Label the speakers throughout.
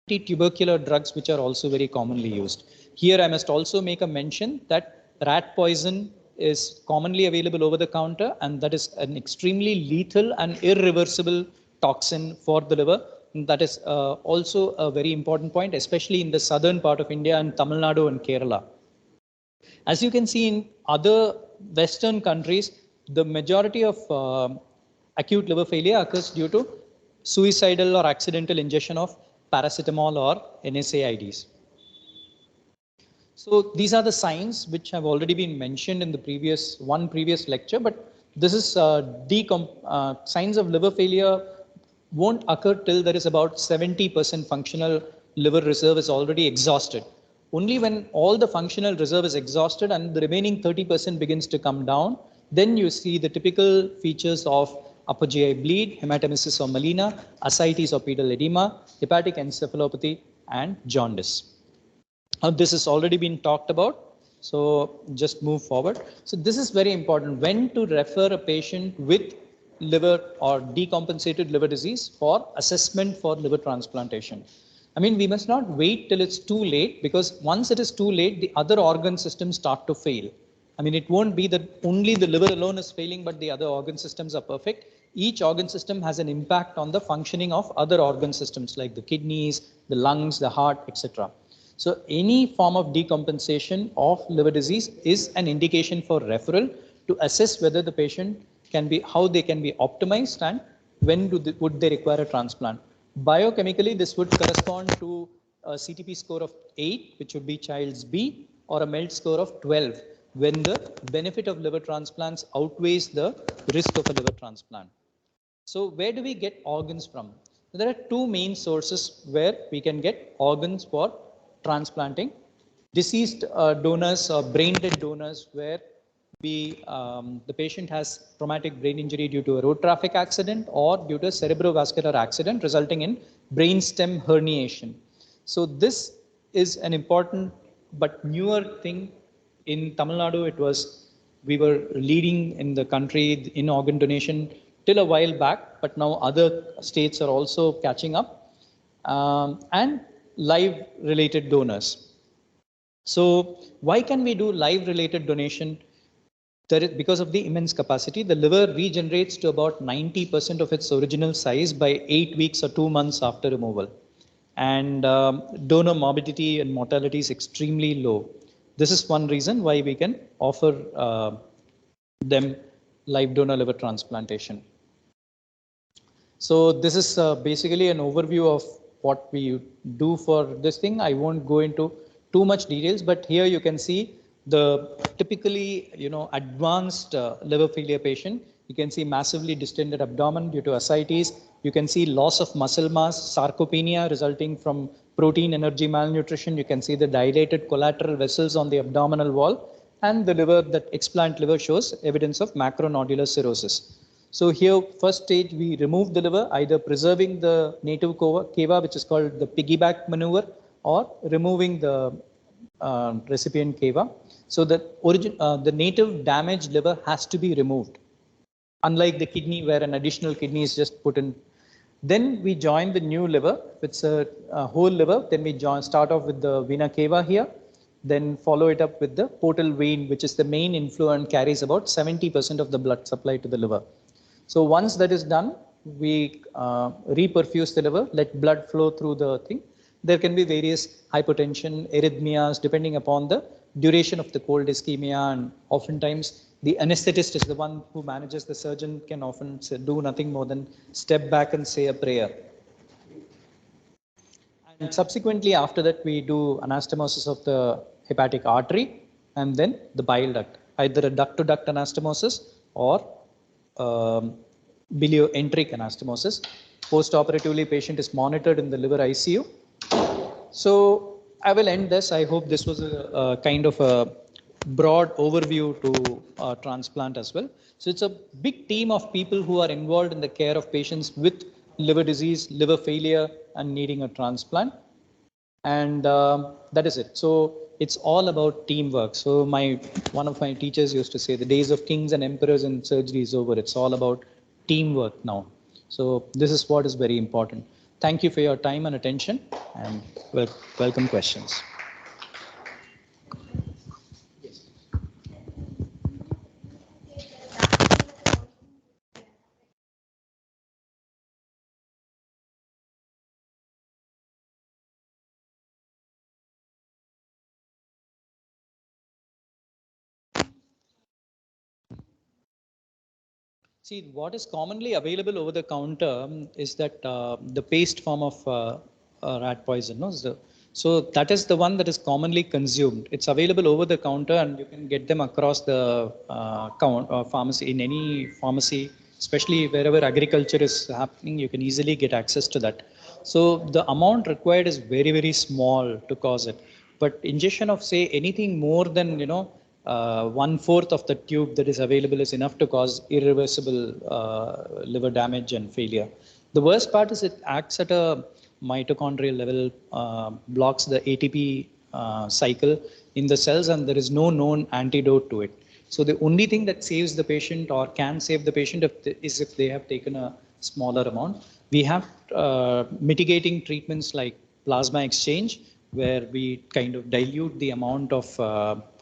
Speaker 1: anti-tubercular drugs which are also very commonly used. Here I must also make a mention that rat poison is commonly available over the counter, and that is an extremely lethal and irreversible toxin for the liver. And that is also a very important point, especially in the southern part of India and Tamil Nadu and Kerala. As you can see in other Western countries, the majority of acute liver failure occurs due to suicidal or accidental ingestion of paracetamol or NSAIDs. So these are the signs which have already been mentioned in the previous lecture, but this is signs of liver failure won't occur till there is about 70% functional liver reserve is already exhausted. Only when all the functional reserve is exhausted and the remaining 30% begins to come down, then you see the typical features of upper GI bleed, hematemesis or melena, ascites or pedal edema, hepatic encephalopathy, and jaundice. This has already been talked about, so just move forward. So this is very important, when to refer a patient with liver or decompensated liver disease for assessment for liver transplantation. I mean, we must not wait till it's too late, because once it is too late, the other organ systems start to fail. I mean, it won't be that only the liver alone is failing, but the other organ systems are perfect. Each organ system has an impact on the functioning of other organ systems like the kidneys, the lungs, the heart, etc. So any form of decompensation of liver disease is an indication for referral to assess whether the patient can be, how they can be optimized, and when would they require a transplant. Biochemically, this would correspond to a CTP score of 8, which would be child's B, or a MELD score of 12, when the benefit of liver transplants outweighs the risk of a liver transplant. So where do we get organs from? There are two main sources where we can get organs for transplanting. Deceased donors or brain dead donors, where the patient has traumatic brain injury due to a road traffic accident or due to a cerebrovascular accident resulting in brainstem herniation. So this is an important but newer thing. In Tamil Nadu, we were leading in the country in organ donation till a while back, but now other states are also catching up. And live related donors. So why can we do live related donation? Because of the immense capacity, the liver regenerates to about 90% of its original size by 8 weeks or 2 months after removal. And donor morbidity and mortality is extremely low. This is one reason why we can offer them live donor liver transplantation. So this is basically an overview of what we do for this thing. I won't go into too much details, but here you can see the typically, advanced liver failure patient. You can see massively distended abdomen due to ascites. You can see loss of muscle mass, sarcopenia resulting from protein energy malnutrition. You can see the dilated collateral vessels on the abdominal wall, and the liver, that explant liver, shows evidence of macronodular cirrhosis. So here, first stage, we remove the liver, either preserving the native cava, which is called the piggyback maneuver, or removing the recipient cava. So the native damaged liver has to be removed, unlike the kidney where an additional kidney is just put in. Then we join the new liver, it's a whole liver. Then we start off with the vena cava here, then follow it up with the portal vein, which is the main inflow and carries about 70% of the blood supply to the liver. So once that is done, we reperfuse the liver, let blood flow through the thing. There can be various hypotension, arrhythmias, depending upon the duration of the cold ischemia, and oftentimes the anesthetist is the one who manages. The surgeon can often do nothing more than step back and say a prayer. And subsequently, after that, we do anastomosis of the hepatic artery and then the bile duct, either a duct-to-duct anastomosis or bilioenteric anastomosis. Post-operatively, patient is monitored in the liver ICU. So I will end this. I hope this was a kind of a broad overview to transplant as well. So it's a big team of people who are involved in the care of patients with liver disease, liver failure, and needing a transplant. And that is it. So it's all about teamwork. So one of my teachers used to say, the days of kings and emperors in surgery is over. It's all about teamwork now. So this is what is very important. Thank you for your time and attention, and welcome questions. See, what is commonly available over the counter is that the paste form of rat poison. No? So that is the one that is commonly consumed. It's available over the counter, and you can get them across the pharmacy, in any pharmacy, especially wherever agriculture is happening. You can easily get access to that. So the amount required is very, very small to cause it. But ingestion of, say, anything more than, 1/4 of the tube that is available is enough to cause irreversible liver damage and failure. The worst part is it acts at a mitochondrial level, blocks the ATP cycle in the cells, and there is no known antidote to it. So the only thing that saves the patient or can save the patient is if they have taken a smaller amount. We have mitigating treatments like plasma exchange, where we kind of dilute the amount of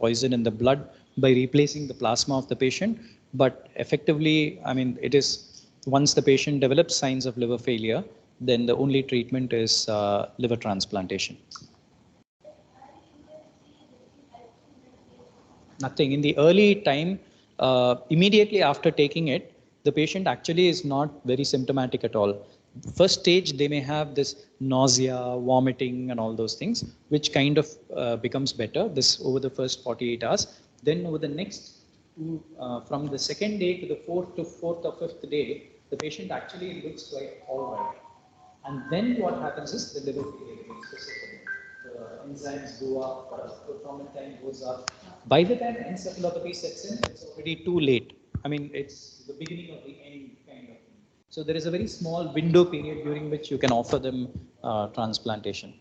Speaker 1: poison in the blood by replacing the plasma of the patient. But effectively, I mean, it is once the patient develops signs of liver failure, then the only treatment is liver transplantation. Nothing. In the early time, immediately after taking it, the patient actually is not very symptomatic at all. First stage, they may have this nausea, vomiting, and all those things, which kind of becomes better this over the first 48 hours. Then over the next from the second day to the fourth or fifth day, the patient actually looks quite all right. And then what happens is the liver failure begins. The enzymes go up, performance time goes up. By the time encephalopathy sets in, it's already too late. I mean, it's the beginning of the end kind of thing. So there is a very small window period during which you can offer them transplantation.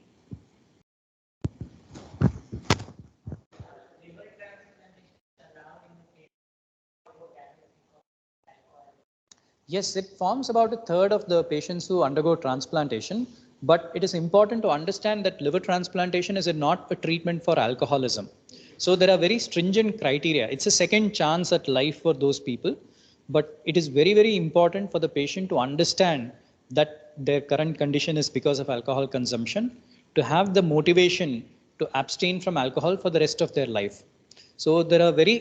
Speaker 1: Yes, it forms about 1/3 of the patients who undergo transplantation, but it is important to understand that liver transplantation is not a treatment for alcoholism. So there are very stringent criteria. It's a second chance at life for those people, but it is very, very important for the patient to understand that their current condition is because of alcohol consumption, to have the motivation to abstain from alcohol for the rest of their life. So there are very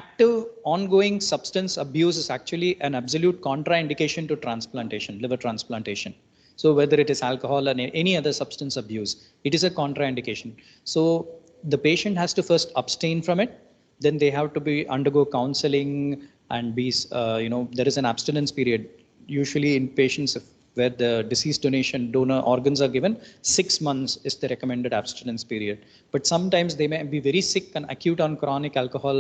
Speaker 1: active ongoing substance abuse is actually an absolute contraindication to transplantation, liver transplantation. So whether it is alcohol or any other substance abuse, it is a contraindication. So the patient has to first abstain from it. Then they have to undergo counseling and there is an abstinence period. Usually in patients where the deceased donor organs are given, 6 months is the recommended abstinence period. But sometimes they may be very sick and acute on chronic alcohol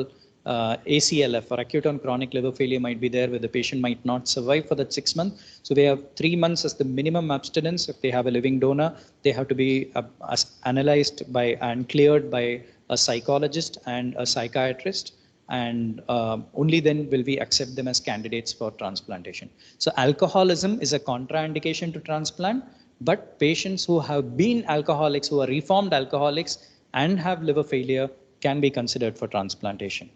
Speaker 1: ACLF or acute on chronic liver failure might be there, where the patient might not survive for that 6 months. So they have 3 months as the minimum abstinence. If they have a living donor, they have to be analyzed and cleared by a psychologist and a psychiatrist, and only then will we accept them as candidates for transplantation. So alcoholism is a contraindication to transplant, but patients who have been alcoholics, who are reformed alcoholics and have liver failure can be considered for transplantation.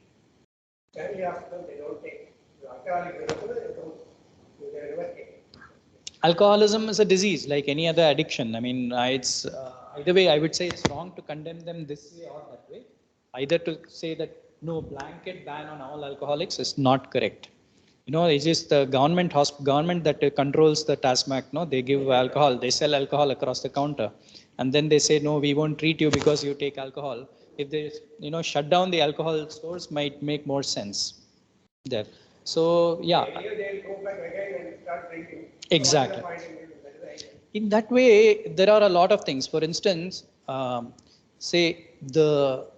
Speaker 1: Alcoholism is a disease like any other addiction. I mean, it's either way, I would say it's wrong to condemn them this way or that way. Either to say that no blanket ban on all alcoholics is not correct. It's just the government that controls the TASMAC. No, they give alcohol, they sell alcohol across the counter, and then they say no, we won't treat you because you take alcohol. If they shut down the alcohol stores, might make more sense there. So yeah, exactly. In that way, there are a lot of things. For instance, say the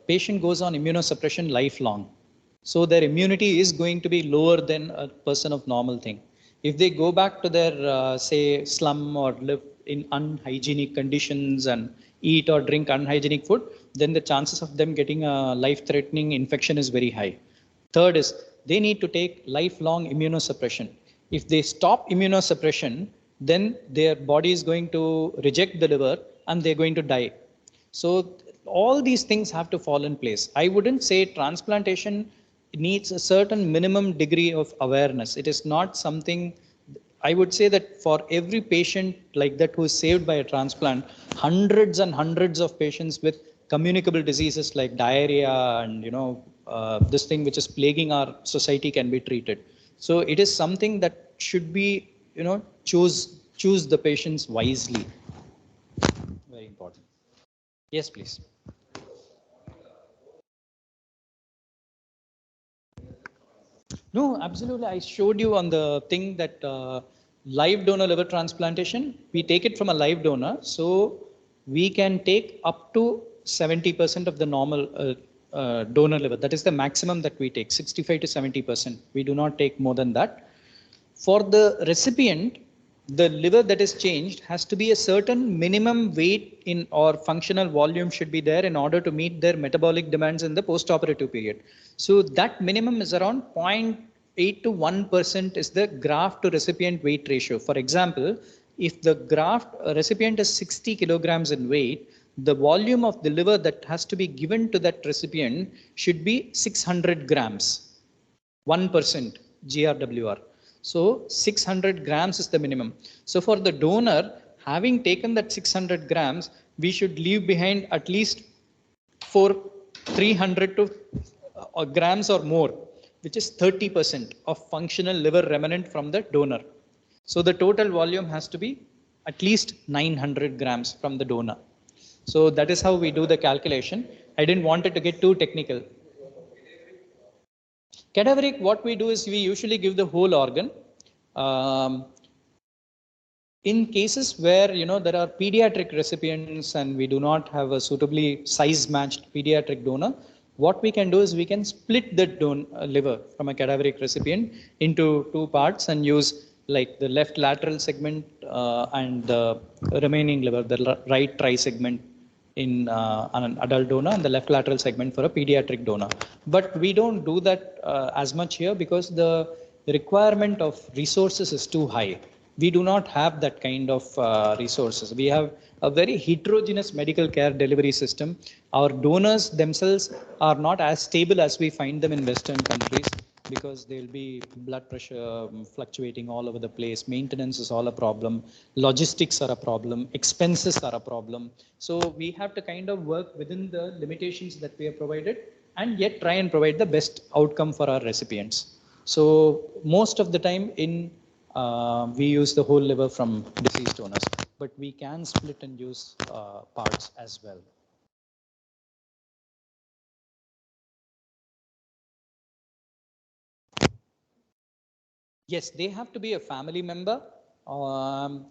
Speaker 1: patient goes on immunosuppression lifelong, so their immunity is going to be lower than a person of normal thing. If they go back to their say slum or live in unhygienic conditions and eat or drink unhygienic food, then the chances of them getting a life-threatening infection is very high. Third is they need to take lifelong immunosuppression. If they stop immunosuppression, then their body is going to reject the liver and they're going to die. So all these things have to fall in place. I wouldn't say transplantation needs a certain minimum degree of awareness. It is not something, I would say that for every patient like that who is saved by a transplant, hundreds and hundreds of patients with communicable diseases like diarrhea and this thing which is plaguing our society can be treated. So it is something that should be choose the patients wisely. Very important. Yes, please. No, absolutely. I showed you on the thing that live donor liver transplantation, we take it from a live donor. So we can take up to 70% of the normal donor liver. That is the maximum that we take, 65 to 70%. We do not take more than that. For the recipient, the liver that is changed has to be a certain minimum weight in or functional volume should be there in order to meet their metabolic demands in the post-operative period. So that minimum is around 0.8 to 1% is the graft to recipient weight ratio. For example, if the graft recipient is 60 kilograms in weight, the volume of the liver that has to be given to that recipient should be 600 grams. 1% GRWR. So 600 grams is the minimum. So for the donor, having taken that 600 grams, we should leave behind at least for 300 to grams or more, which is 30% of functional liver remnant from the donor. So the total volume has to be at least 900 grams from the donor. So that is how we do the calculation. I didn't want it to get too technical. Cadaveric, what we do is we usually give the whole organ. Um, in cases where there are pediatric recipients and we do not have a suitably size matched pediatric donor, what we can do is we can split the liver from a cadaveric recipient into two parts and use like the left lateral segment and the remaining liver, the right tri segment in an adult donor and the left lateral segment for a pediatric donor. But we don't do that as much here because the requirement of resources is too high. We do not have that kind of resources. We have a very heterogeneous medical care delivery system. Our donors themselves are not as stable as we find them in Western countries because there'll be blood pressure fluctuating all over the place. Maintenance is all a problem. Logistics are a problem. Expenses are a problem. So we have to kind of work within the limitations that we have provided and yet try and provide the best outcome for our recipients. So most of the time we use the whole liver from deceased donors, but we can split and use parts as well. Yes, they have to be a family member.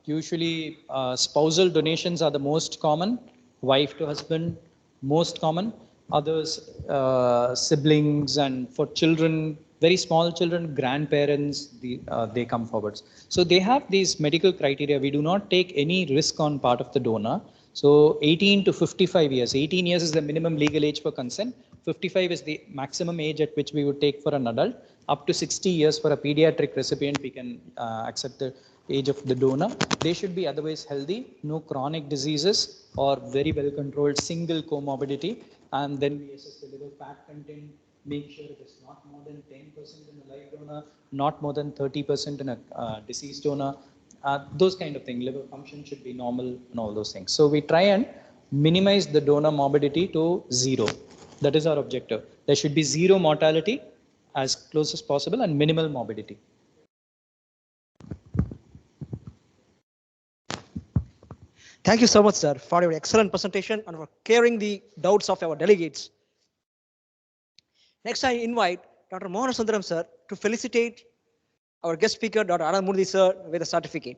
Speaker 1: Usually, spousal donations are the most common, wife to husband, most common. Others, siblings, and for children, very small children, grandparents, they come forwards. So they have these medical criteria. We do not take any risk on part of the donor. So 18 to 55 years. 18 years is the minimum legal age for consent. 55 is the maximum age at which we would take for an adult. Up to 60 years for a pediatric recipient, we can accept the age of the donor. They should be otherwise healthy, no chronic diseases or very well controlled single comorbidity. And then we assess the liver fat content, make sure it is not more than 10% in a live donor, not more than 30% in a deceased donor. Those kind of things. Liver function should be normal and all those things. So we try and minimize the donor morbidity to zero. That is our objective. There should be zero mortality as close as possible and minimal morbidity.
Speaker 2: Thank you so much, sir, for your excellent presentation and for clearing the doubts of our delegates. Next, I invite Dr. Mohan Sundaram, sir, to felicitate our guest speaker, Dr. Anand Murthy, sir, with a certificate.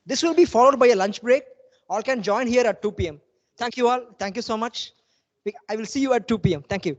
Speaker 2: This will be followed by a lunch break. All can join here at 2 p.m. Thank you all. Thank you so much. I will see you at 2 p.m. Thank you.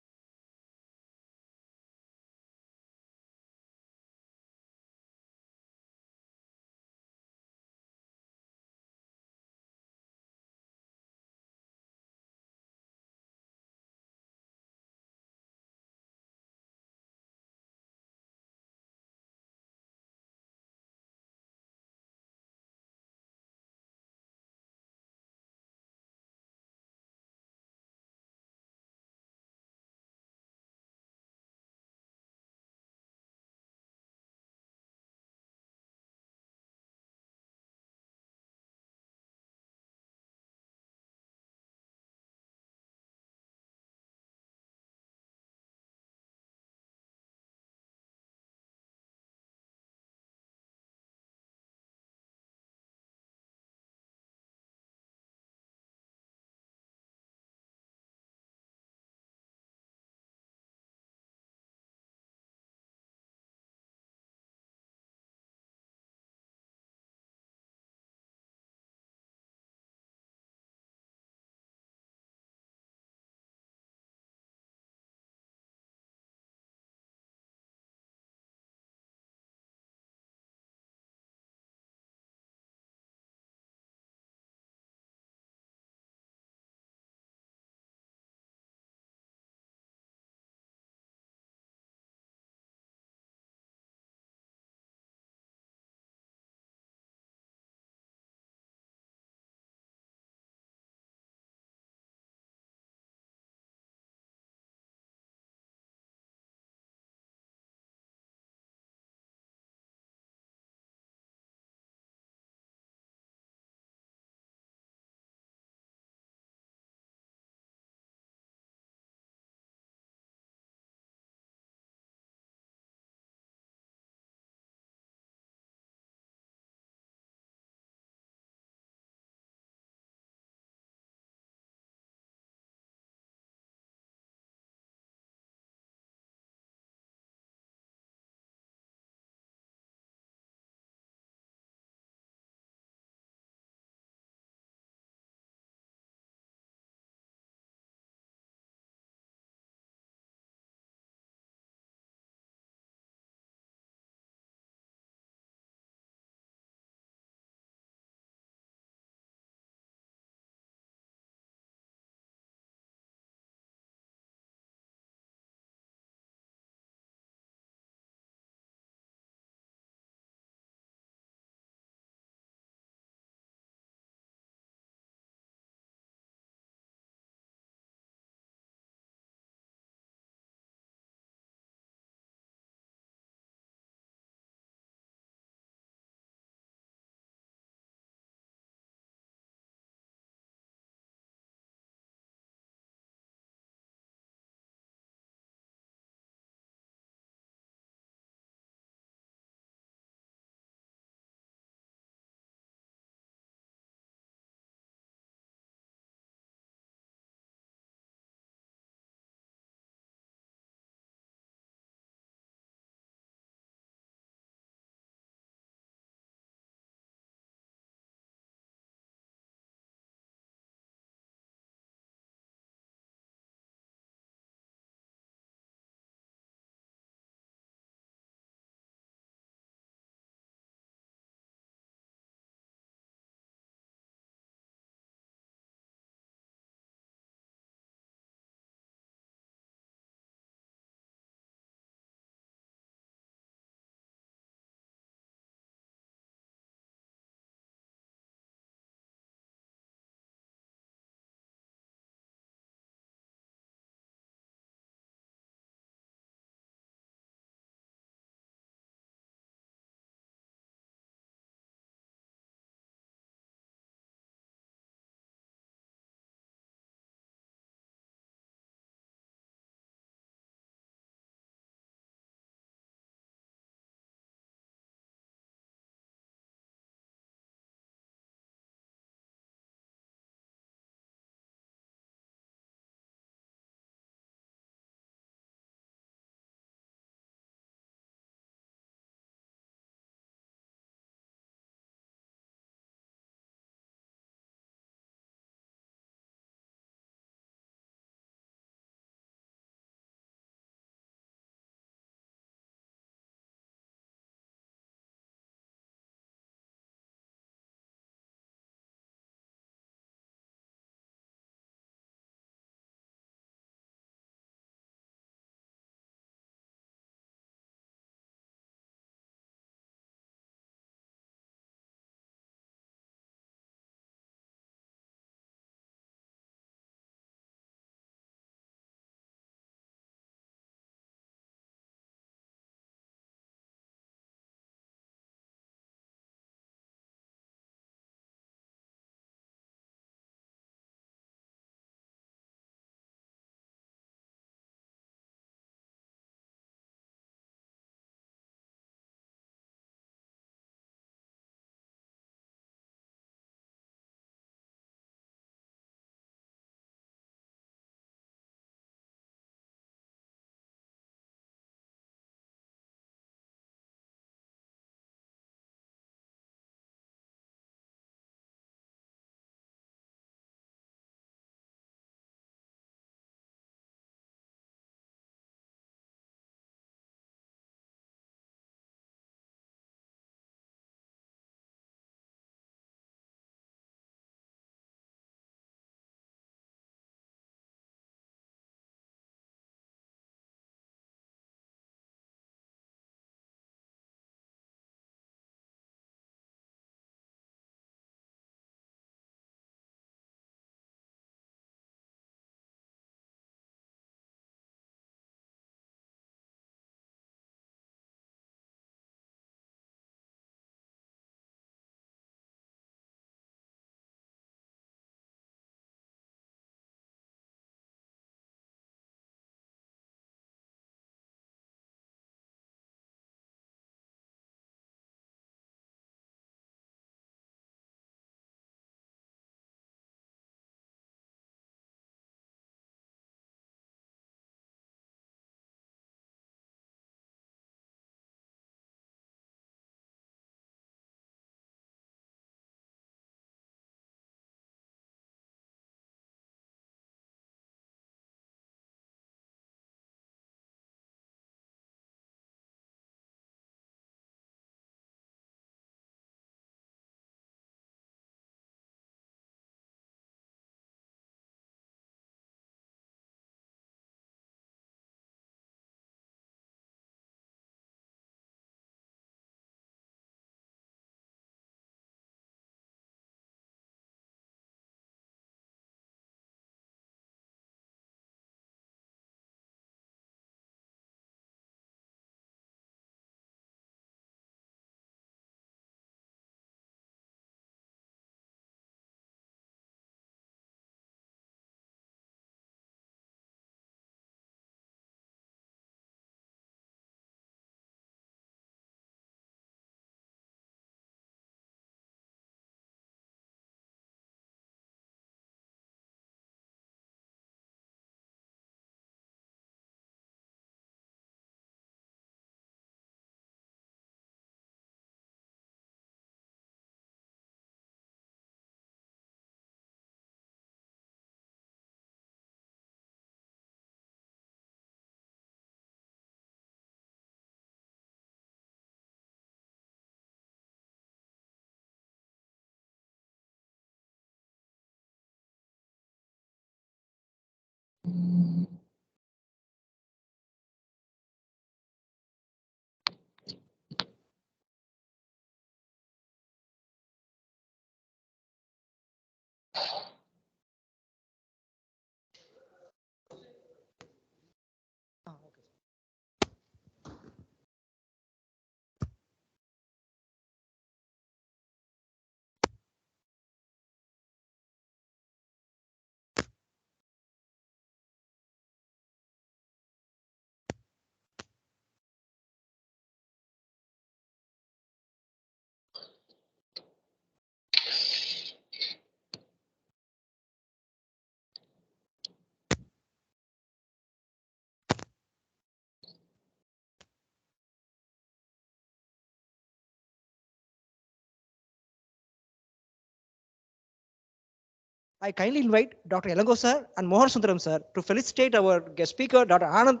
Speaker 2: I kindly invite Dr. Elango sir and Mohan Sundaram sir to felicitate our guest speaker, Dr. Anand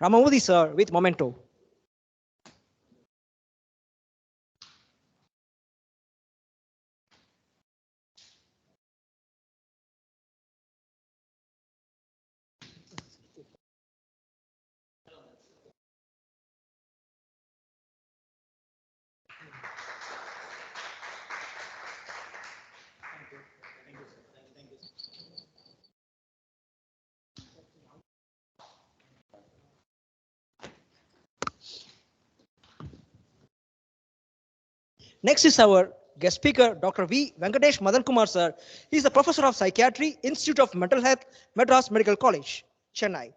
Speaker 2: Ramamudi sir, with memento. Next is our guest speaker, Dr. V. Venkatesh Madan Kumar sir. He is the professor of psychiatry, Institute of Mental Health, Madras Medical College, Chennai.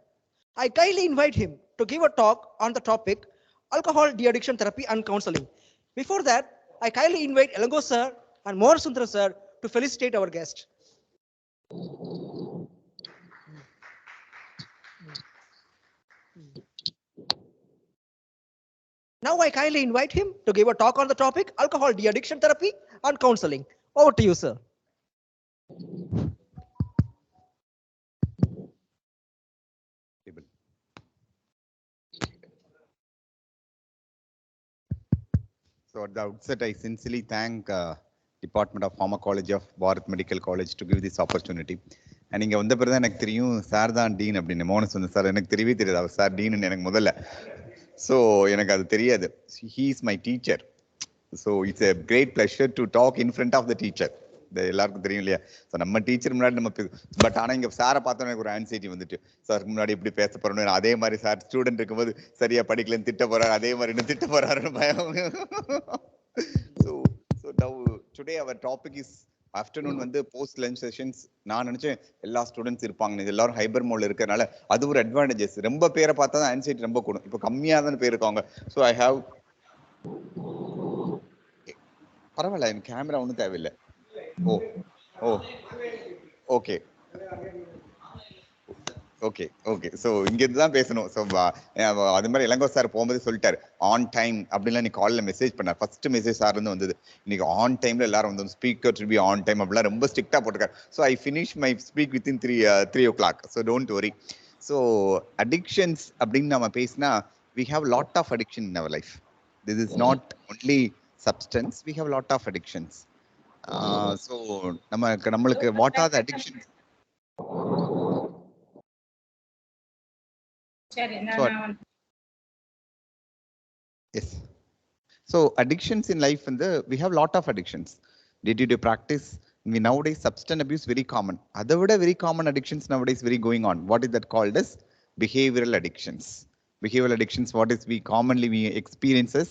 Speaker 2: I kindly invite him to give a talk on the topic alcohol de-addiction therapy and counseling. Before that, I kindly invite Elango sir and Mohan Sundar sir to felicitate our guest. Now I kindly invite him to give a talk on the topic alcohol de-addiction therapy and counseling. Over to you, sir.
Speaker 3: So at the outset, I sincerely thank Department of Pharmacology of Bharat Medical College to give this opportunity. And இங்க வந்த பிறகு எனக்கு தெரியும் sir தான் dean அப்படின்னு மோகன் சொன்ன sir எனக்கு தெரியவே தெரியாது அவர் சார் டீன் எனக்கு முதல்ல ஸோ எனக்கு அது தெரியாது he is my teacher so it's a great pleasure to talk in front of the teacher எல்லாருக்கும் தெரியும் இல்லையா ஸோ நம்ம டீச்சர் முன்னாடி நம்ம பட் ஆனால் இங்கே சாரை பார்த்தோன்னா எனக்கு ஒரு ஆன்சைட்டி வந்துட்டு சாருக்கு முன்னாடி எப்படி பேச போறோம்னு அதே மாதிரி சார் ஸ்டூடெண்ட் இருக்கும்போது சரியா படிக்கலன்னு திட்ட போறாரு அதே மாதிரி இன்னும் திட்ட போறாருன்னு பயம் so so now today our topic is afternoon வந்து போஸ்ட் லஞ்ச் செஷன்ஸ் நான் நினைச்சேன் எல்லா ஸ்டூடெண்ட்ஸ் இருப்பாங்க எல்லாரும் ஹைபர் மோட்ல இருக்கிறனால அது ஒரு அட்வான்டேஜஸ் ரொம்ப பேரை பார்த்தா தான் ஆன்சைட்டி ரொம்ப கூடும் இப்போ கம்மியாக தானே பேர் இருக்காங்க ஸோ ஐ ஹாவ் பரவாயில்ல எனக்கு கேமரா ஒன்றும் தேவையில்லை ஓ ஓ ஓகே ஓகே ஓகே ஸோ இங்கிருந்து தான் பேசணும் ஸோ அது மாதிரி இளங்கோ சார் போகும்போது சொல்லிட்டாரு ஆன் டைம் அப்படின்லாம் நீ காலில் மெசேஜ் பண்ணார் ஃபர்ஸ்ட் மெசேஜ் சார் இருந்து வந்தது இன்னைக்கு ஆன் டைம்ல எல்லாரும் வந்து speaker to be on time அப்படிலாம் ரொம்ப ஸ்ட்ரிக்டா போட்டிருக்காரு so I finish my speak within 3 o'clock so don't worry so addictions அப்படின்னு நம்ம பேசினா we have lot of addiction in our life this is not only substance we have lot of addictions so நம்மளுக்கு what are the addictions yes so addictions in life and we have lot of addictions due to practice we nowadays substance abuse very common other very common addictions nowadays very going on what is that called as behavioral addictions what is we commonly we experiences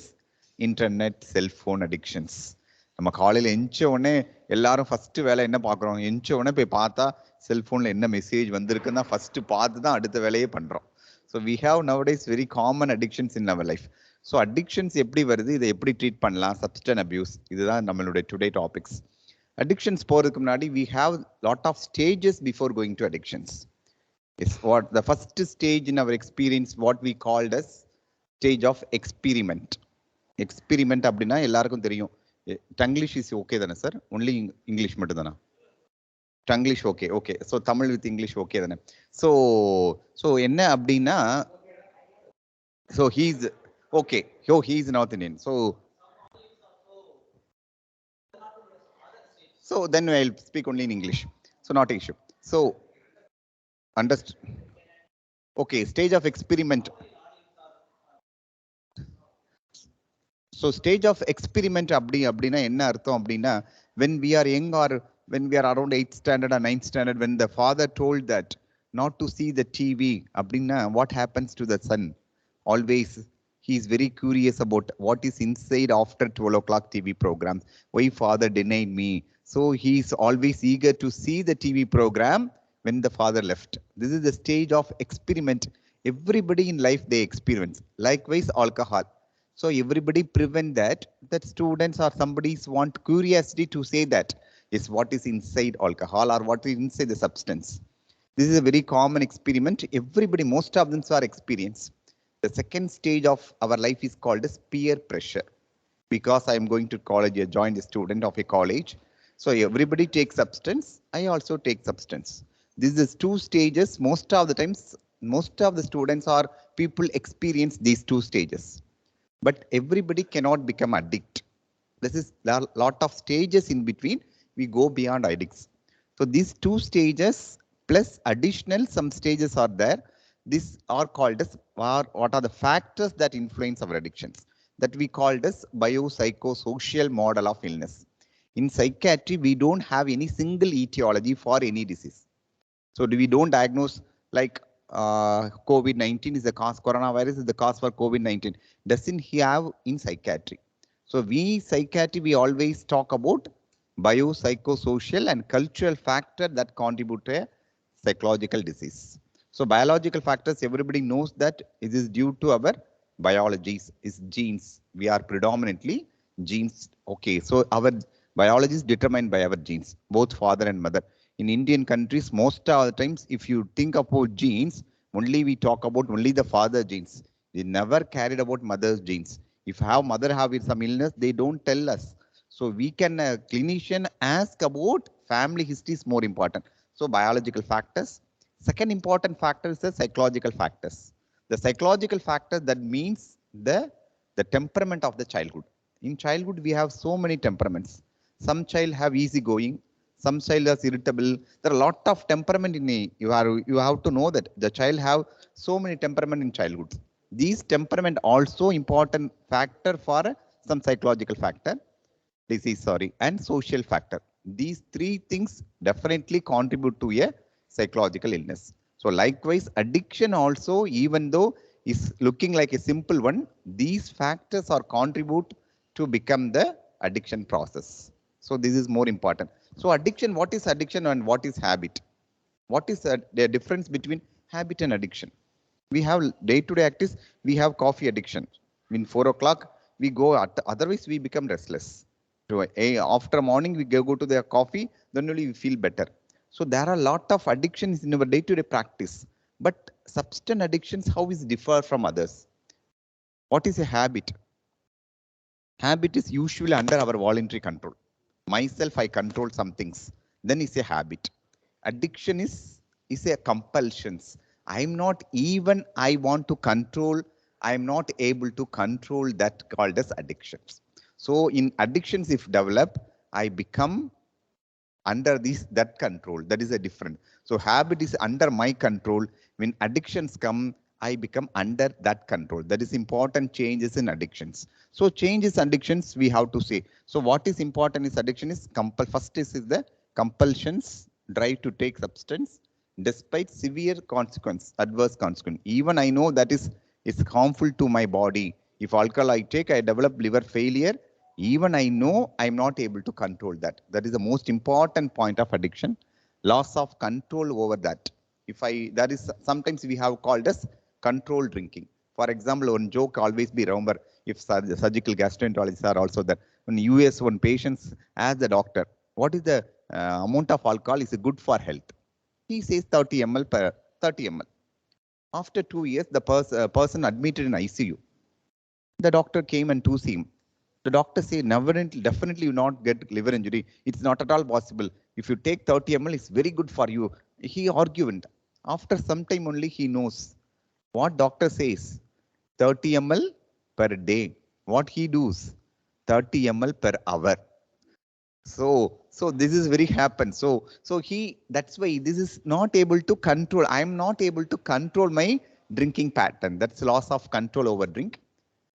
Speaker 3: internet cell phone addictions நம்ம காலையில எஞ்ச உடனே எல்லாரும் first வேலை என்ன பாக்குறோம் எஞ்ச உடனே போய் பார்த்தா செல்போன்ல என்ன மெசேஜ் வந்திருக்குன்னா ஃபர்ஸ்ட் பார்த்து தான் அடுத்த வேலையே பண்றோம் so we have nowadays very common addictions in our life so addictions எப்படி வருது இதை எப்படி ட்ரீட் பண்ணலாம் சப்ஸ்டன் அபியூஸ் இதுதான் நம்மளுடைய டுடே டாபிக்ஸ் அடிக்ஷன்ஸ் போறதுக்கு முன்னாடி we have lot of stages before going to addictions is what the first stage in our experience what we called as stage of experiment அப்படின்னா எல்லாருக்கும் தெரியும் டங்கிலீஷ் இஸ் ஓகே தானே sir only English மட்டும் தானே Tanglish okay okay so Tamil with English okay தானே so என்ன அப்படின்னா so he's okay he's north Indian so then I'll speak only in English so not issue so Understand? Okay, stage of experiment. So stage of experiment அப்படின்னா என்ன அர்த்தம் அப்படின்னா when we are young or when we are around 8th standard or 9th standard, when the father told that not to see the TV அப்படின்னா what happens to the son? Always he is very curious about what is inside after 12 o'clock TV programs. Why father denied me? So he is always eager to see the TV program when the father left. This is the stage of experiment. Everybody in life they experience. Likewise, alcohol. So everybody prevent that students or somebody's want curiosity to say that is what is inside alcohol or what is inside the substance. This is a very common experiment. Everybody, most of them are experience. The second stage of our life is called as peer pressure. Because I am going to college, I joined a student of a college. So everybody takes substance. I also take substance. This is two stages. Most of the times, most of the students or people experience these two stages. But everybody cannot become addict. This is a lot of stages in between. We go beyond addicts. So these two stages plus additional some stages are there. These are called as what are the factors that influence our addictions that we called as biopsychosocial model of illness. In psychiatry, we don't have any single etiology for any disease. So we don't diagnose like COVID-19 is the cause, coronavirus is the cause for COVID-19. Doesn't he have in psychiatry? So we psychiatry, we always talk about biopsychosocial and cultural factor that contribute to a psychological disease. So biological factors, everybody knows that it is due to our biologies, is genes. We are predominantly genes. Okay, so our biology is determined by our genes, both father and mother. In Indian countries, most of the times, if you think about genes, only we talk about only the father genes. We never carried about mother's genes. If mother have some illness, they don't tell us. So we can, clinician ask about family history is more important. So biological factors. Second important factor is the psychological factors. The psychological factor that means the temperament of the childhood. In childhood, we have so many temperaments. Some child have easygoing, some child is irritable. There are a lot of temperament in you have to know that the child have so many temperament in childhood. These temperament also important factor for some psychological factor, and social factor. These three things definitely contribute to a psychological illness. So likewise, addiction also, even though is looking like a simple one, these factors are contribute to become the addiction process. So this is more important. So addiction, what is addiction and what is habit? What is the difference between habit and addiction? We have day-to-day activities, we have coffee addiction. In 4 o'clock, we go, otherwise we become restless. So after morning, we go to the coffee, then only we feel better. So there are a lot of addictions in our day-to-day practice. But substance addictions, how is differ from others? What is a habit? Habit is usually under our voluntary control. Myself, I control some things. Then it's a habit. Addiction is a compulsions. I'm not even, I want to control, I'm not able to control that called as addictions. So in addictions, if develop, I become under that control. That is a different. So habit is under my control. When addictions come, I become under that control. That is important changes in addictions. So changes addictions we have to say. So what is important is addiction is first is the compulsions, drive to take substance despite severe consequence, adverse consequence. Even I know that is harmful to my body. If alcohol I take, I develop liver failure. Even I know I'm not able to control that. That is the most important point of addiction. Loss of control over that. That is sometimes we have called as controlled drinking. For example, one joke always be remember if surgical gastroenterologists are also there. In US, one patients ask the doctor, what is the amount of alcohol is good for health? He says 30 ml per 30 ml. After 2 years, the person admitted in ICU. The doctor came and to see him. The doctor said, definitely you not get liver injury. It's not at all possible. If you take 30 ml, it's very good for you. He argued. After some time only he knows what doctor says. 30 ml per day. What he does? 30 ml per hour. So this is very happen. So that's why this is not able to control. I'm not able to control my drinking pattern. That's loss of control over drink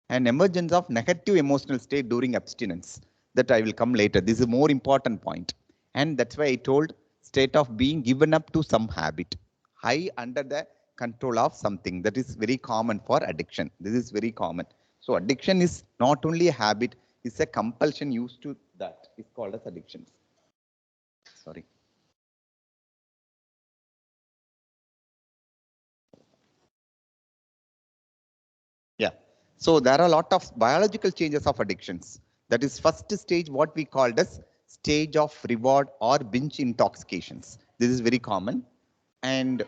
Speaker 3: and emergence of negative emotional state during abstinence. That I will come later. This is a more important point. And that's why I told state of being given up to some habit. High under the control of something. That is very common for addiction. This is very common. So addiction is not only a habit, it's a compulsion used to that. It's called as addiction. Sorry. Yeah. So there are a lot of biological changes of addictions. That is first stage, what we called as stage of reward or binge intoxications. This is very common. And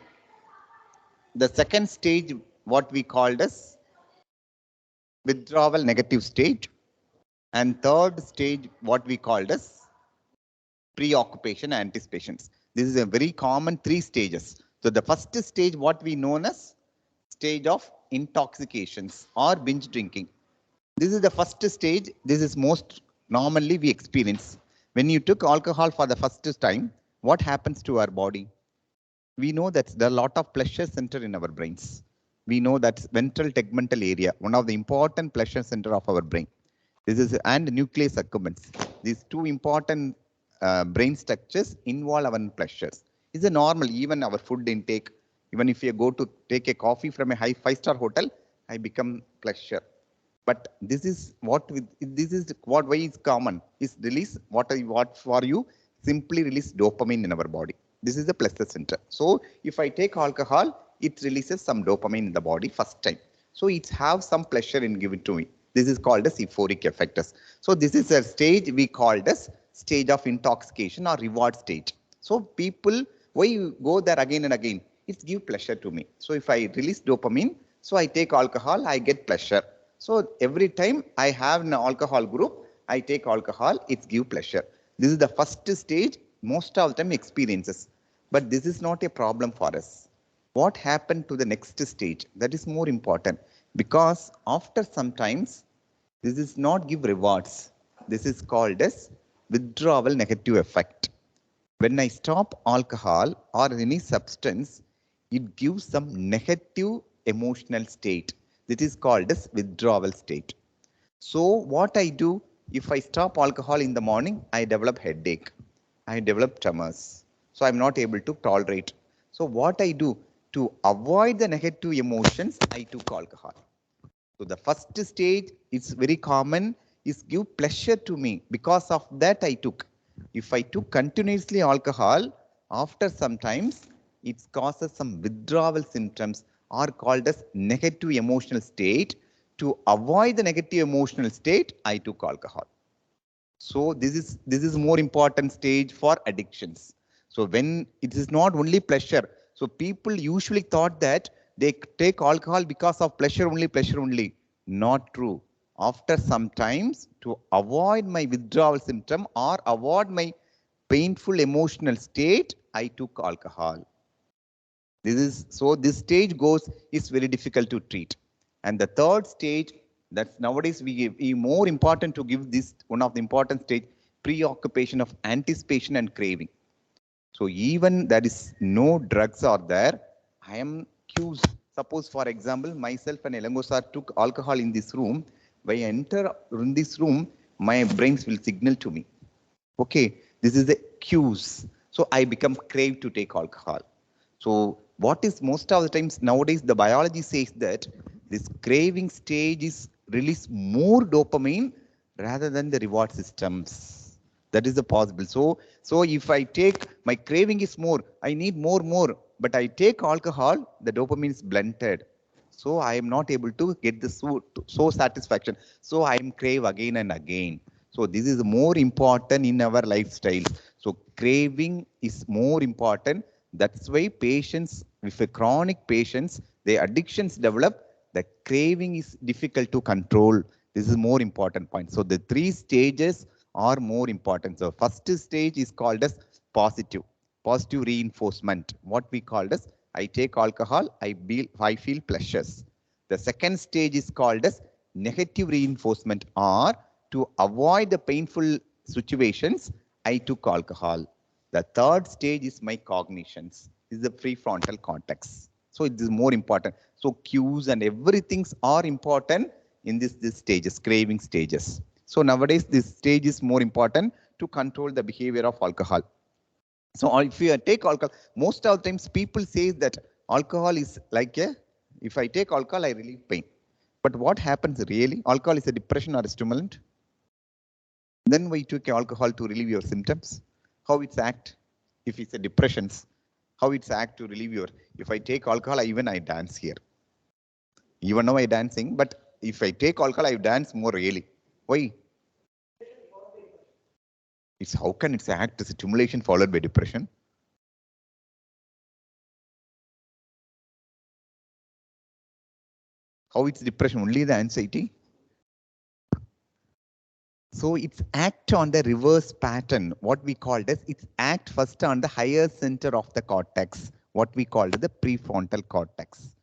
Speaker 3: the second stage, what we called as withdrawal negative stage. And third stage, what we called as preoccupation anticipations. This is a very common 3 stages. So the first stage, what we known as stage of intoxications or binge drinking. This is the first stage. This is most normally we experience. When you took alcohol for the first time, what happens to our body? We know that there are a lot of pleasure center in our brains. We know that ventral tegmental area, one of the important pleasure center of our brain. This is and nucleus accumbens. These two important brain structures involve our pleasures. It's a normal, even our food intake. Even if you go to take a coffee from a high 5-star hotel, I become pleasure. But this is what why is common is release what for you simply release dopamine in our body. This is the pleasure center. So if I take alcohol, it releases some dopamine in the body first time. So it have some pleasure in giving to me. This is called as euphoric effect. So this is a stage we called as stage of intoxication or reward stage. So people, why you go there again and again? It gives pleasure to me. So if I release dopamine, so I take alcohol, I get pleasure. So every time I have an alcohol group, I take alcohol, it gives pleasure. This is the first stage, most of the time experiences. But this is not a problem for us. What happened to the next stage? That is more important. Because after sometimes, this is not give rewards. This is called as withdrawal negative effect. When I stop alcohol or any substance, it gives some negative emotional state. This is called as withdrawal state. So what I do, if I stop alcohol in the morning, I develop headache. I develop tremors. So I'm not able to tolerate. So what I do, to avoid the negative emotions, I took alcohol. So the first stage is very common, is give pleasure to me. Because of that I took. If I took continuously alcohol, after sometimes it causes some withdrawal symptoms or called as negative emotional state. To avoid the negative emotional state, I took alcohol. So this is more important stage for addictions. So when it is not only pleasure, so people usually thought that they take alcohol because of pleasure only. Not true. After some times, to avoid my withdrawal symptom or avoid my painful emotional state, I took alcohol. This stage goes is very difficult to treat. And the third stage, that's nowadays we more important to give this one of the important stage, preoccupation of anticipation and craving. So even there is no drugs are there, I am accused. Suppose for example, myself and Elango sir took alcohol in this room. When I enter in this room, my brains will signal to me. Okay, this is the cues. So I become crave to take alcohol. So what is most of the times nowadays the biology says that this craving stage is release more dopamine rather than the reward systems. That is the possible. So if I take my craving is more, I need more, but I take alcohol, the dopamine is blunted. So I am not able to get the so satisfaction. So I am crave again and again. So this is more important in our lifestyle. So craving is more important. That's why patients, with a chronic patients, their addictions develop, the craving is difficult to control. This is more important point. So the 3 stages are more important. So first stage is called as positive reinforcement. What we called as I take alcohol, I feel pleasures. The second stage is called as negative reinforcement, or to avoid the painful situations, I took alcohol. The third stage is my cognitions, is the prefrontal cortex. So it is more important. So cues and everything are important in this stages, craving stages. So nowadays this stage is more important to control the behavior of alcohol. So if you take alcohol, most of the times people say that alcohol is like if I take alcohol, I relieve pain. But what happens really? Alcohol is a depression or a stimulant. Then we took alcohol to relieve your symptoms. How it's act? If it's a depression, how it's act to relieve your, if I take alcohol, I dance here. Even now I dancing, but if I take alcohol, I dance more really. Why? It's how can it act as a stimulation followed by depression? How it's depression? Only the anxiety? So it's act on the reverse pattern. What we called as it's act first on the higher center of the cortex, what we called the prefrontal cortex.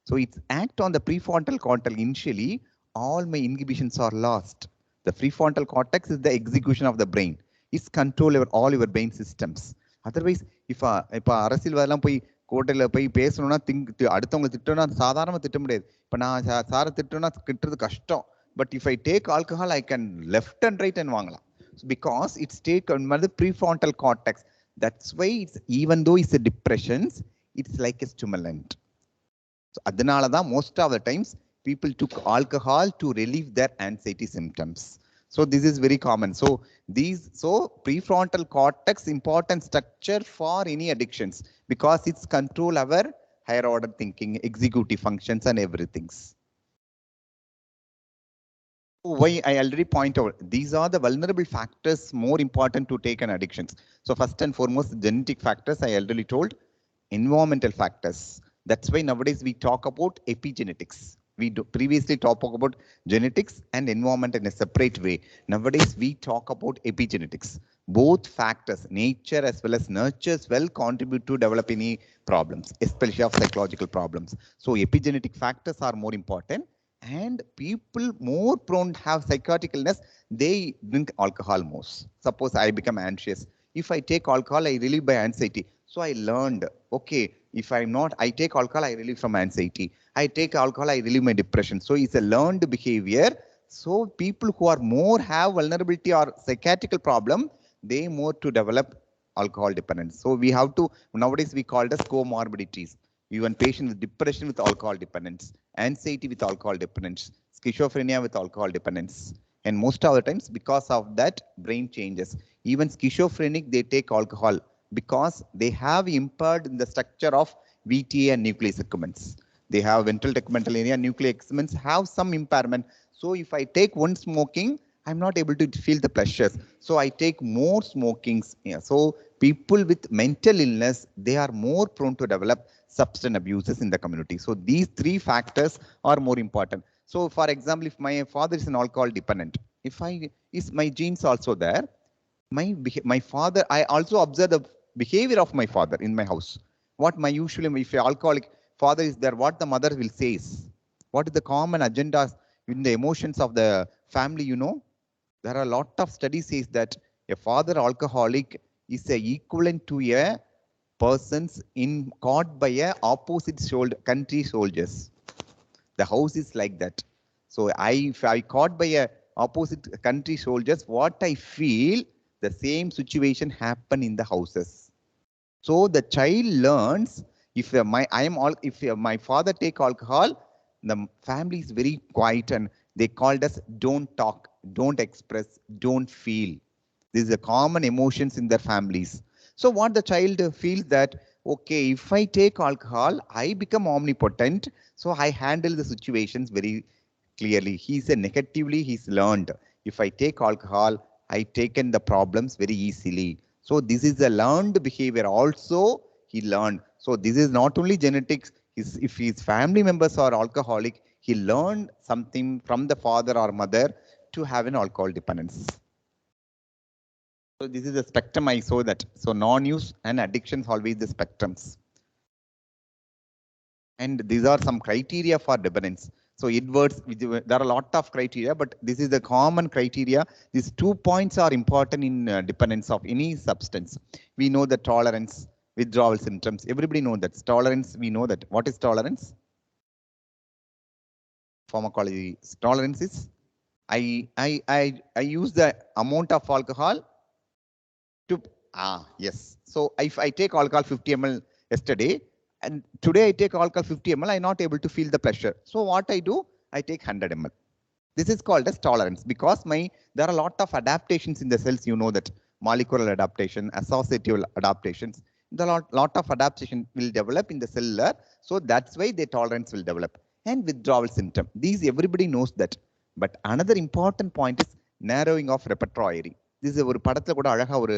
Speaker 3: So it's act on the prefrontal cortex. Initially, all my inhibitions are lost. The prefrontal cortex is the execution of the brain. It's control over all your brain systems. Otherwise, if அரசியல் வரலாம் போய் கோட்டையில் போய் பேசணும்னா அடுத்தவங்களை திட்டணும்னா சாதாரணமாக திட்ட முடியாது. இப்போ நான் சாரை திட்டணும்னா திட்டுறது கஷ்டம். But if I take alcohol, I can left and right and வாங்கலாம். So because it's taken by the prefrontal cortex. That's why it's, even though it's a depression, it's like a stimulant. So அதனால தான் most of the times people took alcohol to relieve their anxiety symptoms. So this is very common. So prefrontal cortex important structure for any addictions because it's control our higher order thinking, executive functions and everything. Why I already point out, these are the vulnerable factors more important to take an addictions. So first and foremost, genetic factors I already told, environmental factors. That's why nowadays we talk about epigenetics. We previously talk about genetics and environment in a separate way. Nowadays we talk about epigenetics. Both factors, nature as well as nurture, well contribute to develop any problems, especially of psychological problems. So epigenetic factors are more important. And people more prone to have psychotic illness, they drink alcohol most. Suppose I become anxious. If I take alcohol, I relieve by anxiety. So I learned, okay, if I'm not, I take alcohol, I relieve from anxiety. I take alcohol, I relieve my depression. So it's a learned behavior. So people who are more have vulnerability or psychiatric problem, they more to develop alcohol dependence. So we have to, nowadays we call it as comorbidities. Even patient with depression with alcohol dependence, anxiety with alcohol dependence, schizophrenia with alcohol dependence. And most of the times because of that brain changes. Even schizophrenic, they take alcohol because they have impaired in the structure of VTA and nucleus accumbens. They have ventral tegmental area, nucleus accumbens have some impairment. So if I take one smoking, I'm not able to feel the pleasures. So I take more smokings. Yeah. So people with mental illness, they are more prone to develop substance abuses in the community. So these three factors are more important. So for example, if my father is an alcohol dependent, is my genes also there? My father, I also observe the behavior of my father in my house. What my usually, if an alcoholic father is there, what the mother will say is, what is the common agendas in the emotions of the family, you know? There are a lot of studies says that a father alcoholic is a equivalent to a persons in caught by a opposite country soldiers. The house is like that. So if I caught by a opposite country soldiers, what I feel, the same situation happen in the houses. So the child learns if my father take alcohol, the family is very quiet and they called us don't talk, don't express, don't feel. This is a common emotions in their families. So what the child feels that, okay, if I take alcohol, I become omnipotent. So I handle the situations very clearly. He's learned. If I take alcohol, I taken the problems very easily. So this is a learned behavior also he learned. So this is not only genetics. If his family members are alcoholic, he learned something from the father or mother to have an alcohol dependence. So this is the spectrum I saw that. So non-use and addictions always the spectrums. And these are some criteria for dependence. So Edwards, there are a lot of criteria, but this is the common criteria. These 2 points are important in dependence of any substance. We know the tolerance, withdrawal symptoms. Everybody knows that. Tolerance, we know that. What is tolerance? Pharmacology. Tolerance is, I use the amount of alcohol to, yes. So if I take alcohol 50 ml yesterday, and today I take alcohol 50 ml, I'm not able to feel the pleasure. So what I do, I take 100 ml. This is called as tolerance because there are a lot of adaptations in the cells. You know that molecular adaptation, associative adaptations. The lot of adaptation will develop in the cellular. So that's why the tolerance will develop. And withdrawal symptom. These everybody knows that. But another important point is narrowing of repertoire. This is ஒரு படத்துல கூட அழகா ஒரு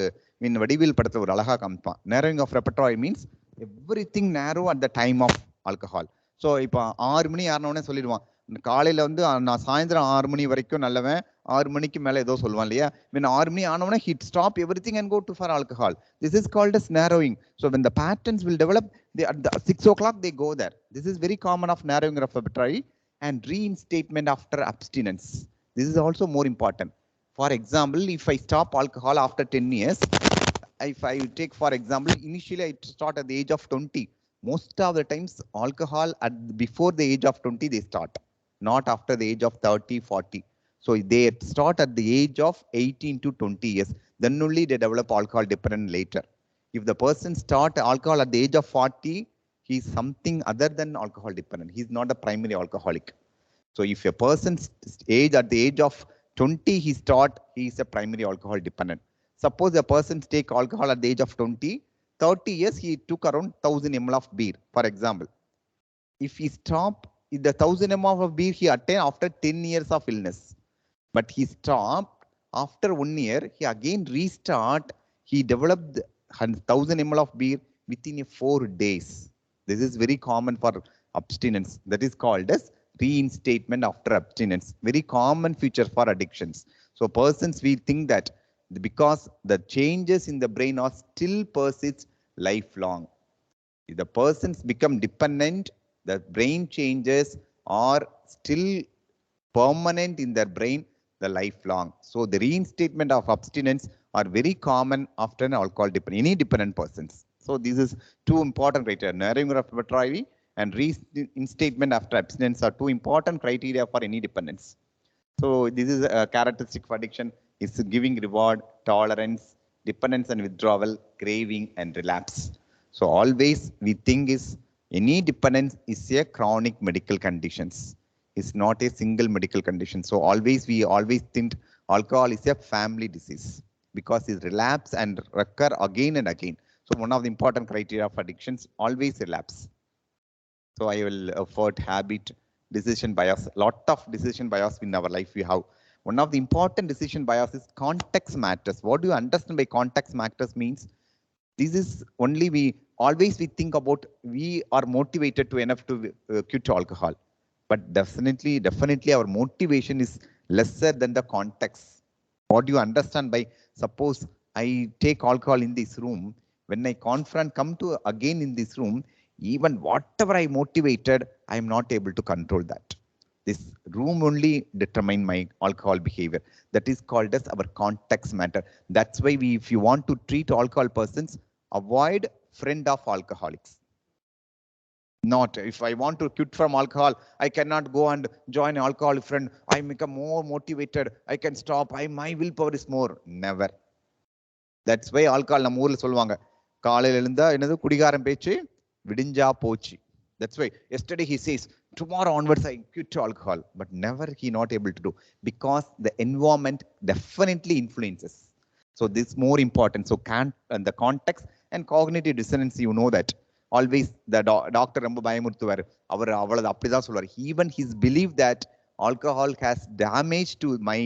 Speaker 3: வடிவேல் படத்துல ஒரு அழகா காமிப்பான். Narrowing of repertoire means everything narrow at the time of alcohol. So இப்போ 6 மணி ஆனோடனே சொல்லிடுவான். காலையில வந்து நான் சாயந்தரம் 6 மணி வரைக்கும் நல்லவன், 6 மணிக்கு மேல ஏதோ சொல்லுவான் இல்லையா? When 6 மணி ஆனோடனே he'd stop everything and go to for alcohol. This is called as narrowing. So when the patterns will develop, at the 6 o'clock they go there. This is very common of narrowing of repertoire and reinstatement after abstinence. This is also more important. For example, if I stop alcohol after 10 years, if I take for example, initially I start at the age of 20. Most of the times alcohol before the age of 20 they start, not after the age of 30, 40. So they start at the age of 18 to 20 years. Then only they develop alcohol dependent later. If the person start alcohol at the age of 40, he is something other than alcohol dependent. He is not a primary alcoholic. So if a person's age at the age of 20, he is a primary alcohol dependent. Suppose a person take alcohol at the age of 20, 30 years, he took around 1000 ml of beer, for example. If he stop, the 1000 ml of beer he attained after 10 years of illness. But he stopped after 1 year, he again restart, he developed 1000 ml of beer within 4 days. This is very common for abstinence. That is called as reinstatement after abstinence. Very common feature for addictions. So persons, we think that because the changes in the brain are still persist lifelong. If the persons become dependent, the brain changes are still permanent in their brain the lifelong. So the reinstatement of abstinence are very common after an alcohol dependent, any dependent persons. So this is two important criteria, narrowing of repertoire and reinstatement after abstinence are two important criteria for any dependence. So this is a characteristic of addiction is giving reward, tolerance, dependence and withdrawal, craving and relapse. So always we think is any dependence is a chronic medical conditions. It's not a single medical condition. So we always think alcohol is a family disease because it relapse and recur again and again. So one of the important criteria of addictions, always relapse. So I will afford habit, decision bias, lot of decision bias in our life we have. One of the important decision bias is context matters. What do you understand by context matters means? This is only we think about we are motivated to enough to quit alcohol. But definitely our motivation is lesser than the context. What do you understand by suppose I take alcohol in this room, when I come to again in this room, even whatever I motivated, I am not able to control that. This room only determine my alcohol behavior. That is called as our context matter. That's why if you want to treat alcohol persons, avoid friend of alcoholics. Not if I want to quit from alcohol, I cannot go and join an alcohol friend. I become more motivated. I can stop. My willpower is more. Never. That's why alcohol நம்ம ஊர்ல சொல்லுவாங்க. காலையில எழுந்தா என்னது குடிகாரன் பேச்சு விடிஞ்சா போச்சு. That's why yesterday he says tomorrow onwards I quit alcohol, but never he not able to do because the environment definitely influences. So this is more important. So the context and cognitive dissonance, you know that. Always the doctor ரொம்ப பயமுறுத்துவார். அவர் அவ்வளவு அப்படிதான் சொல்வார். Even his belief that alcohol has damage to my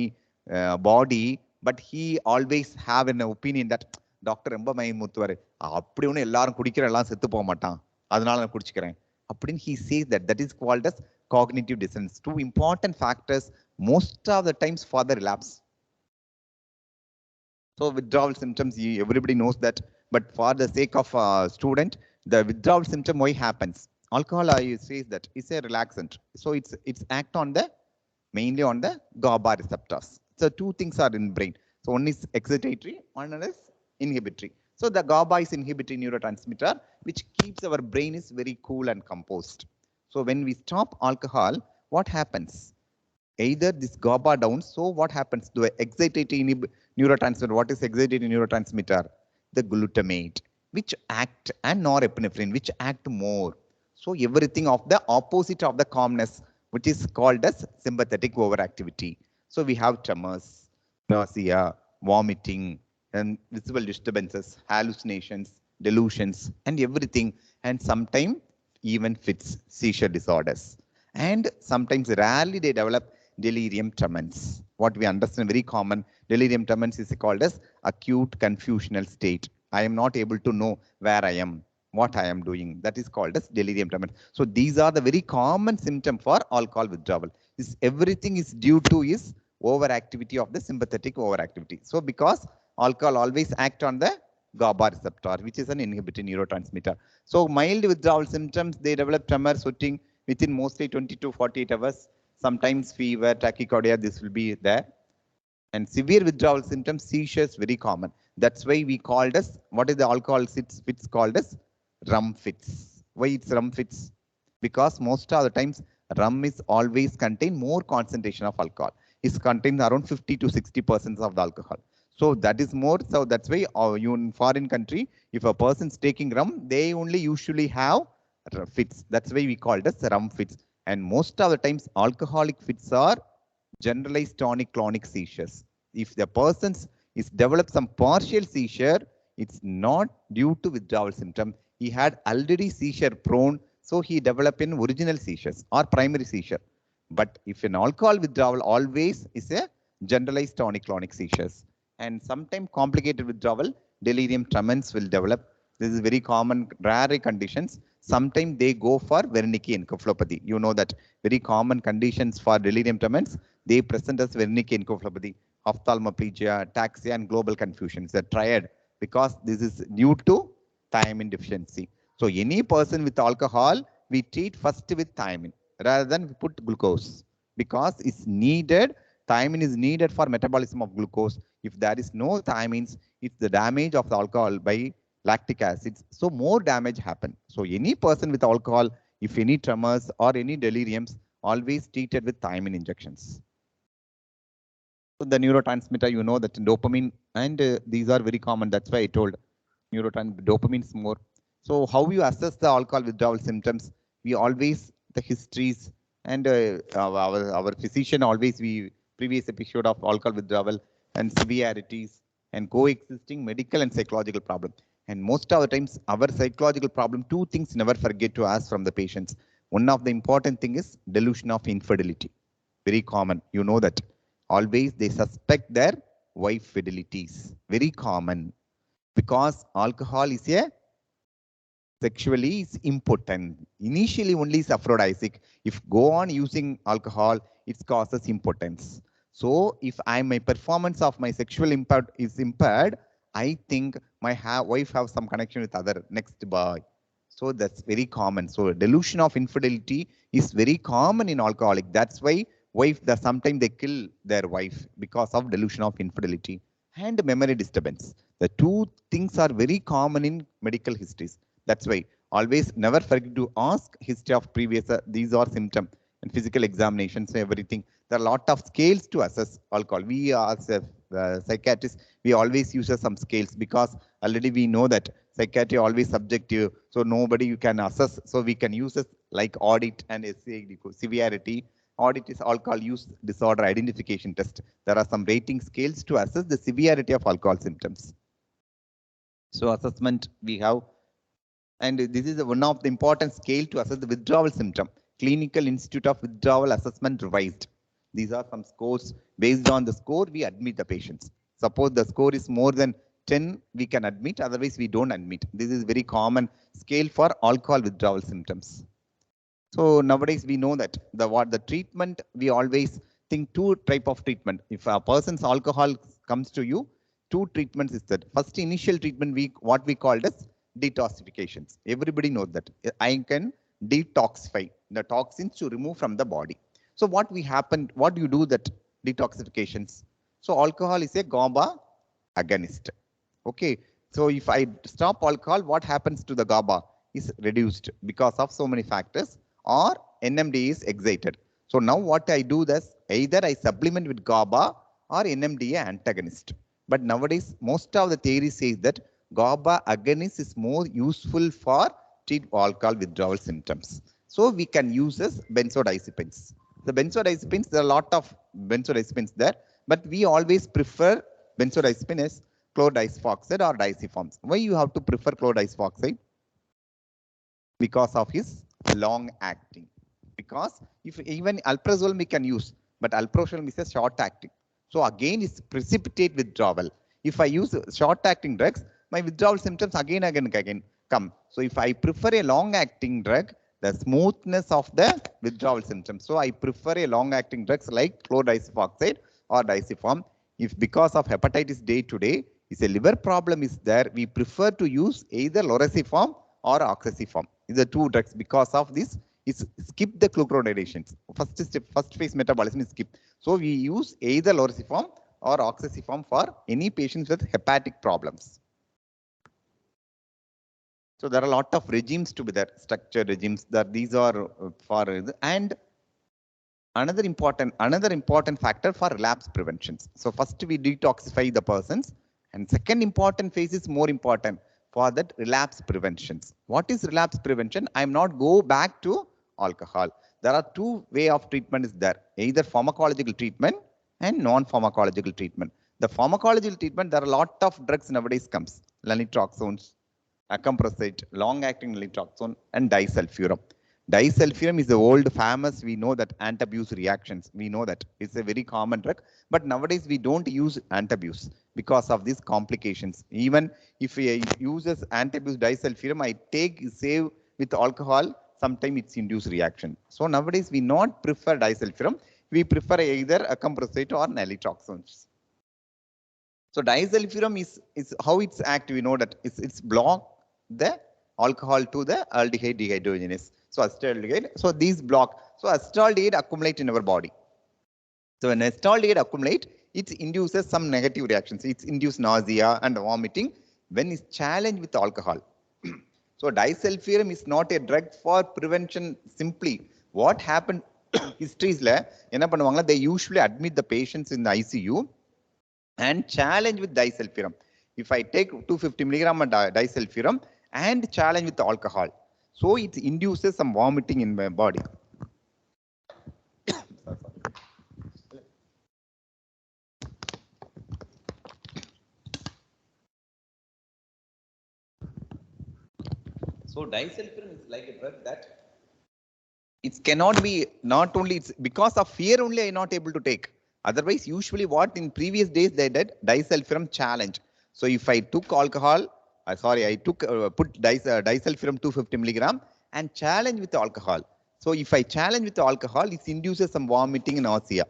Speaker 3: body, but he always have an opinion that doctor ரொம்ப பயமுறுத்துவார். அப்படி ஒன்றும் எல்லாரும் குடிக்கிற எல்லாம் செத்து போக மாட்டான், அதனால நான் குடிச்சுக்கிறேன் அப்படின்னு he says that is called as cognitive dissonance. Two important factors most of the times for the relapse. So withdrawal symptoms, everybody knows that, but for the sake of student, the withdrawal symptom why happens? Alcohol, I say that is a relaxant. So it's act on the mainly on the GABA receptors. So two things are in brain. So one is excitatory, one is inhibitory. So the GABA is inhibitory neurotransmitter, which keeps our brain is very cool and composed. So when we stop alcohol, what happens? Either this GABA down. So what happens to the excitatory neurotransmitter? What is excitatory neurotransmitter? The glutamate, which act, and norepinephrine, which act more. So everything of the opposite of the calmness, which is called as sympathetic overactivity. So we have tremors, nausea, vomiting, and visible disturbances, hallucinations, delusions, and everything, and sometimes even fits, seizure disorders. And sometimes, rarely, they develop delirium tremens. What we understand very common, delirium tremens is called as acute confusional state. I am not able to know where I am, what I am doing. That is called as delirium tremens. So these are the very common symptom for alcohol withdrawal. This everything is due to is overactivity of the sympathetic overactivity. So because alcohol always act on the GABA receptor, which is an inhibitory neurotransmitter. So mild withdrawal symptoms, they develop tremor, sweating within mostly 20 to 48 hours. Sometimes fever, tachycardia, this will be there. And severe withdrawal symptoms, seizures, very common. That's why we called as, what is the alcohol fits called as rum fits. Why it's rum fits? Because most of the times rum is always contain more concentration of alcohol. It contains around 50 to 60% of the alcohol. So that is more. So that's why you in foreign country, if a person's taking rum, they only usually have fits. That's why we call it as rum fits. And most of the times alcoholic fits are generalized tonic-clonic seizures. If the person is developed some partial seizure, it's not due to withdrawal symptom. He had already seizure prone, so he developed in original seizures or primary seizure. But if an alcohol withdrawal always is a generalized tonic-clonic seizures. And sometimes complicated withdrawal, delirium tremens will develop. This is very common, rare conditions. Sometimes they go for Wernicke encephalopathy. You know that very common conditions for delirium tremens, they present as Wernicke encephalopathy, ophthalmoplegia, ataxia, and global confusion. It's a triad because this is due to thiamine deficiency. So any person with alcohol, we treat first with thiamine rather than we put glucose because it's needed. Thiamine is needed for metabolism of glucose. If there is no thiamines, it's the damage of the alcohol by lactic acids. So more damage happen. So any person with alcohol, if any tremors or any deliriums, always treated with thiamine injections. So the neurotransmitter, you know that dopamine, and these are very common. That's why I told dopamine is more. So how you assess the alcohol withdrawal symptoms? We always the histories, and our physician always, we previous episode of alcohol withdrawal and severities and coexisting medical and psychological problem. And most of the times our psychological problem, two things never forget to ask from the patients. One of the important thing is delusion of infidelity. Very common. You know that. Always they suspect their wife fidelities. Very common. Because alcohol is a sexually is impotent. Initially only is aphrodisiac. If go on using alcohol, it causes impotence. So if my performance of my sexual impact is impaired, I think my wife have some connection with other next boy. So that's very common. So delusion of infidelity is very common in alcoholic. That's why sometimes they kill their wife because of delusion of infidelity and memory disturbance. The two things are very common in medical histories. That's why always never forget to ask history of previous, these are symptoms and physical examinations and everything. There are a lot of scales to assess alcohol. We as psychiatrists, we always use some scales because already we know that psychiatry always subjective. So nobody you can assess. So we can use it like audit and severity. Audit is alcohol use disorder identification test. There are some rating scales to assess the severity of alcohol symptoms. So assessment we have, and this is one of the important scale to assess the withdrawal symptom. Clinical Institute of Withdrawal Assessment revised. These are some scores. Based on the score, we admit the patients. Suppose the score is more than 10, we can admit, otherwise we don't admit. This is very common scale for alcohol withdrawal symptoms. So nowadays we know that the treatment, we always think two type of treatment. If a person's alcohol comes to you, two treatments is that. First initial treatment, what we called as detoxifications. Everybody knows that. I can detoxify the toxins to remove from the body. So what do you do that detoxifications? So alcohol is a GABA agonist. Okay. So if I stop alcohol, what happens to the GABA is reduced because of so many factors, or NMDA is excited. So now what I do is either I supplement with GABA or NMDA antagonist. But nowadays, most of the theory says that GABA agonist is more useful for treat alcohol withdrawal symptoms. So we can use as benzodiazepines. The benzodiazepines, there are a lot of benzodiazepines there, but we always prefer benzodiazepine as chlordiazepoxide or diazepoams. Why you have to prefer chlordiazepoxide? Because of his long acting. Because if even alprazolam we can use, but alprazolam is a short acting. So again, it's precipitate withdrawal. If I use short acting drugs, my withdrawal symptoms again come. So if I prefer a long acting drug, the smoothness of the withdrawal symptoms. So I prefer a long acting drugs like chlordiazepoxide or diazepam. If because of hepatitis day to day, if a liver problem is there, we prefer to use either lorazepam or oxazepam. These are two drugs. Because of this, is skip the glucuronidations. First step, first phase metabolism is skip. So we use either lorazepam or oxazepam for any patients with hepatic problems. So there are a lot of regimes to be there, structured regimes that these are for, and another important factor for relapse preventions. So first we detoxify the persons, and second important phase is more important for that relapse preventions. What is relapse prevention? I am not go back to alcohol. There are two way of treatment is there, either pharmacological treatment and non-pharmacological treatment. The pharmacological treatment, there are a lot of drugs nowadays comes, naltrexone, acamprosate, long-acting naltrexone, and disulfiram. Disulfiram is the old famous, we know that antabuse reactions. We know that it's a very common drug, but nowadays we don't use antabuse because of these complications. Even if we uses antabuse disulfiram, I save with alcohol, sometimes it's induced reaction. So nowadays we not prefer disulfiram, we prefer either acamprosate or naltrexone. So disulfiram is how it's act. We know that it's block the alcohol to the aldehyde dehydrogenase. So acetaldehyde. So these block. So acetaldehyde accumulate in our body. So when acetaldehyde accumulate, it induces some negative reactions. It induces nausea and vomiting when it's challenged with alcohol. So disulfiram is not a drug for prevention simply. What happened? Histories they usually admit the patients in the ICU and challenge with disulfiram. If I take 250 milligram of disulfiram and challenge with alcohol, so it induces some vomiting in my body. So disulfiram is like a drug that it cannot be, not only it's because of fear only I not able to take. Otherwise, usually what in previous days they did disulfiram challenge. So if I took alcohol, put disulfiram 250 milligram and challenge with alcohol. So if I challenge with alcohol, it induces some vomiting and nausea.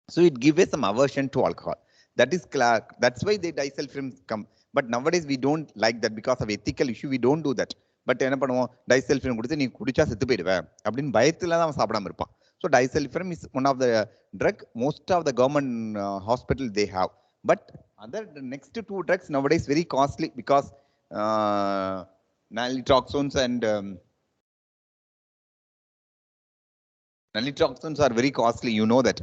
Speaker 3: So it gives some aversion to alcohol. That is clear. That's why the disulfiram come. But nowadays we don't like that because of ethical issue. We don't do that. But என்ன பண்ணுவோம் disulfiram கொடுத்து நீ குடிச்சா செத்து போயிடுவேன் அப்படின்னு பயத்துல தான் அவன் சாப்பிடாம இருப்பான். So disulfiram is one of the drug most of the government hospital they have. But the next two drugs nowadays very costly because naltrexone and naltrexone are very costly. You know that.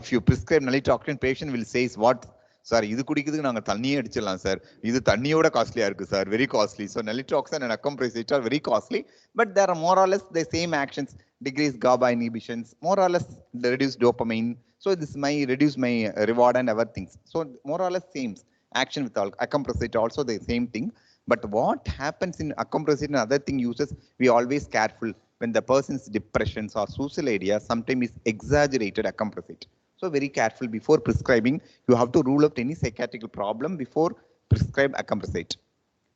Speaker 3: If you prescribe naltrexone, patient will say what, sir, இது குடிக்கிறதுக்கு நாங்க தண்ணியே அடிச்சிடலாம் sir, இது தண்ணியோட காஸ்ட்லியா இருக்கு sir, very costly. So naltrexone and acamprosate are very costly, but there are more or less the same actions, decrease GABA inhibitions, more or less they reduce dopamine. So this may reduce my reward and other things. So more or less same action with acamprosate also the same thing. But what happens in acamprosate and other thing uses, we always careful when the person's depressions or suicidal idea, sometimes is exaggerated acamprosate. So very careful before prescribing. You have to rule out any psychiatric problem before prescribe acamprosate.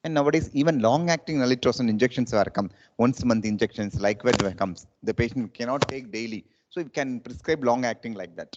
Speaker 3: And nowadays, even long-acting naltrexone injections are come. Once a month injections, likewise comes. The patient cannot take daily. So you can prescribe long-acting like that.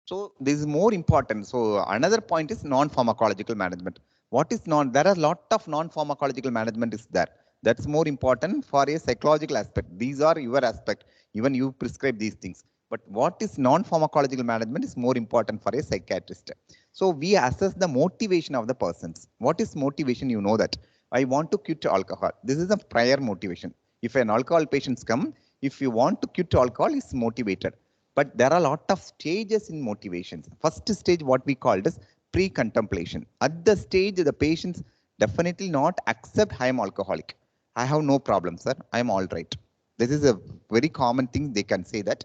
Speaker 3: So this is more important. So another point is non-pharmacological management. What is there are a lot of non-pharmacological management is there. That's more important for a psychological aspect. These are your aspect. Even you prescribe these things. But what is non-pharmacological management is more important for a psychiatrist. So we assess the motivation of the persons. What is motivation? You know that. I want to quit alcohol. This is a prior motivation. If an alcohol patient come, if you want to quit alcohol, is motivated. But there are a lot of stages in motivations. First stage, what we called as pre-contemplation. At the stage, the patients definitely not accept I am alcoholic. I have no problem, sir. I am all right. This is a very common thing. They can say that.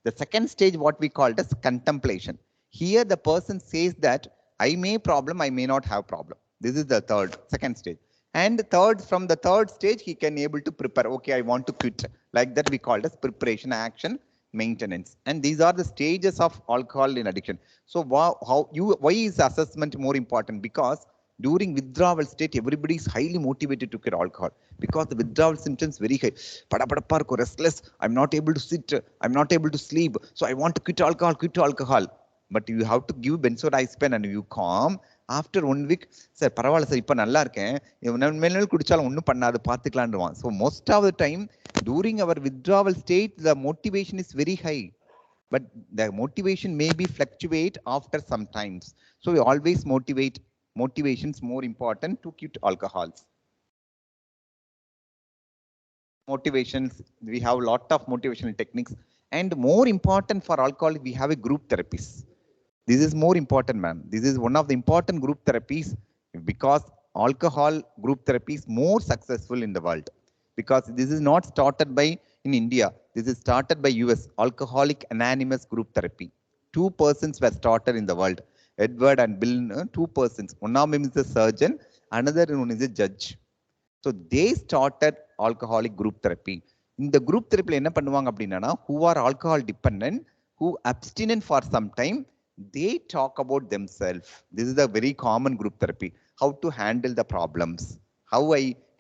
Speaker 3: The second stage, what we call as contemplation. Here, the person says that I may problem, I may not have problem. This is the second stage. And from the third stage, he can able to prepare. Okay, I want to quit. Like that, we call as preparation, action, maintenance. And these are the stages of alcohol in addiction. So why is assessment more important? Because during withdrawal state, everybody is highly motivated to quit alcohol because the withdrawal symptoms very high. Restless. I'm not able to sit. I'm not able to sleep. So I want to quit alcohol. But you have to give benzodiazepine and you calm. After 1 week, sir, பரவாயில்ல sir இப்போ நல்லா இருக்கேன் மேலும் குடிச்சாலும் ஒன்றும் பண்ணாது பார்த்துக்கலான்டுவான். So most of the time during our withdrawal state, the motivation is very high. But the motivation may be fluctuate after some times. So we always motivations more important to quit alcohols. Motivations, we have a lot of motivational techniques. And more important for alcohol, we have a group therapies. This is more important, man. This is one of the important group therapies because alcohol group therapy is more successful in the world. Because this is not started by in India. This is started by US, Alcoholic Anonymous Group Therapy. 2 persons were started in the world. Edward and Bill, 2 persons. One of them is a surgeon, another one is a judge. So they started alcoholic group therapy. In the group therapy, enna பண்ணுவாங்க அப்படின்னா who are alcohol dependent, who abstinent for some time, they talk about themselves. This is a very common group therapy. How to handle the problems.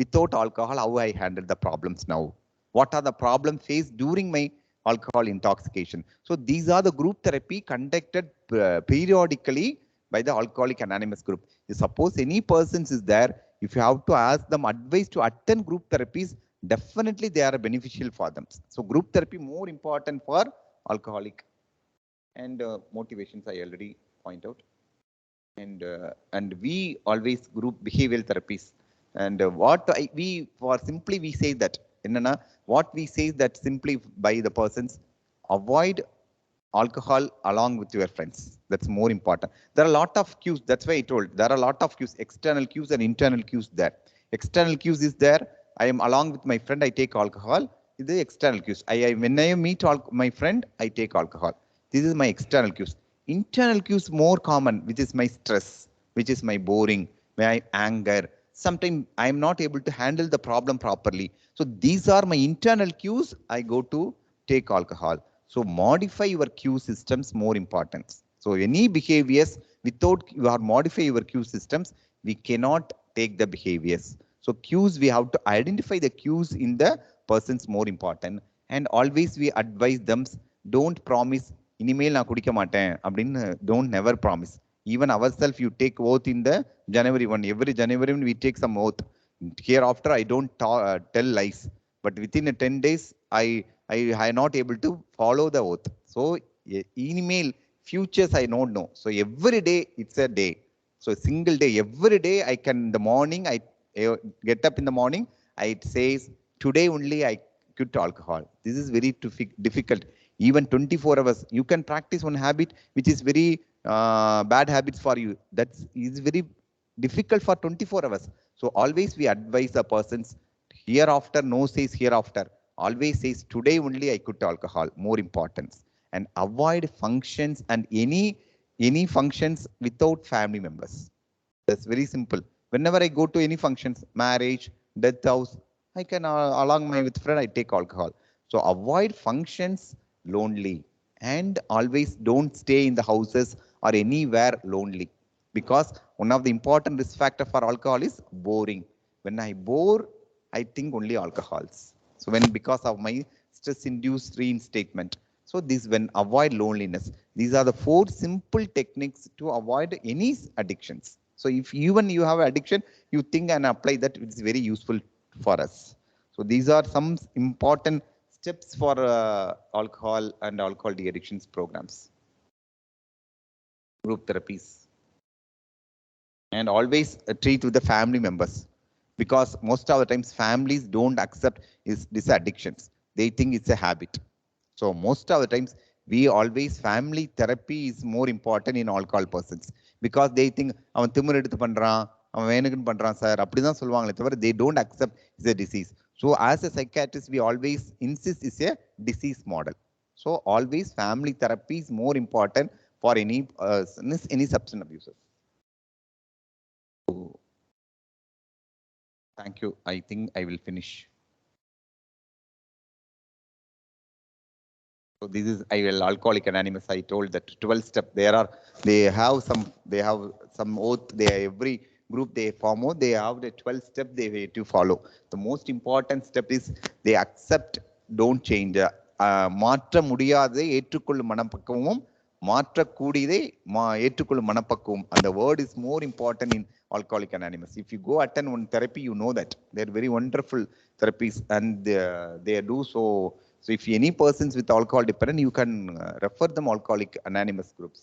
Speaker 3: Without alcohol, how I handle the problems now. What are the problems faced during my alcohol intoxication? So these are the group therapy conducted periodically by the Alcoholic Anonymous group. If suppose any persons is there, if you have to ask them advice to attend group therapies, definitely they are beneficial for them. So group therapy more important for alcoholic. And motivations I already point out. And we always group behavioral therapies. And we say that what we say that simply by the persons, avoid alcohol along with your friends. That's more important. There are a lot of cues. That's why I told there are a lot of cues, external cues and internal cues there. External cues is there. I am along with my friend, I take alcohol. This is external cues. When I meet my friend, I take alcohol. This is my external cues. Internal cues more common, which is my stress, which is my boring, my anger. Sometimes I am not able to handle the problem properly. So these are my internal cues. I go to take alcohol. So modify your cue systems more important. So any behaviors without you are modify your cue systems, we cannot take the behaviors. So cues, we have to identify the cues in the persons more important. And always we advise them, don't promise இனிமேல் நான் குடிக்க மாட்டேன் அப்படின்னு don't never promise. Even ourselves, you take oath in the January 1. Every January we take some oath. Hereafter, I don't tell lies. But within 10 days, I am not able to follow the oath. So email futures I don't know. So every day it's a day. So a single day, every day I can in the morning, I get up in the morning, it says today only I quit alcohol. This is very difficult. Even 24 hours, you can practice one habit which is very bad habits for you. That is very difficult for 24 hours. So always we advise the persons, hereafter, no says hereafter. Always says today only I quit alcohol, more importance. And avoid functions and any functions without family members. That's very simple. Whenever I go to any functions, marriage, death house, I can along my with friend, I take alcohol. So avoid functions lonely, and always don't stay in the houses or anywhere lonely, because one of the important risk factor for alcohol is boring. When I bore, I think only alcohols. So because of my stress induced reinstatement. So when avoid loneliness. These are the 4 simple techniques to avoid any addictions. So if even you have addiction, you think and apply that, it's very useful for us. So these are some important steps for alcohol and alcohol de-addictions programs. Group therapies. And always treat with the family members, because most of the times families don't accept these addictions. They think it's a habit. So most of the times we always, family therapy is more important in alcohol persons, because they think அவன் திமிர் எடுத்து பண்றான், அவன் வேணுக்குன்னு பண்றான் sir, அப்படிதான் சொல்லுவாங்களே தவிர they don't accept it's a disease. So as a psychiatrist we always insist it's a disease model. So always family therapy is more important for any substance abusers. Thank you. I think I will finish. So this is Alcoholic Anonymous. I told that 12 step. They have some oath. Every group they form out, they have the 12 step they have to follow. The most important step is they accept, don't change. மாற்ற முடியாததை ஏற்றுக்கொள்ளும் மனப்பக்குவமும் மாற்றக்கூடியதை ஏற்றுக்கொள்ளும் மனப்பக்குவம். And the word is more important in Alcoholic Anonymous. If you go attend one therapy, you know that they're very wonderful therapies, and they do so. So if any persons with alcohol dependent, you can refer them Alcoholic Anonymous groups.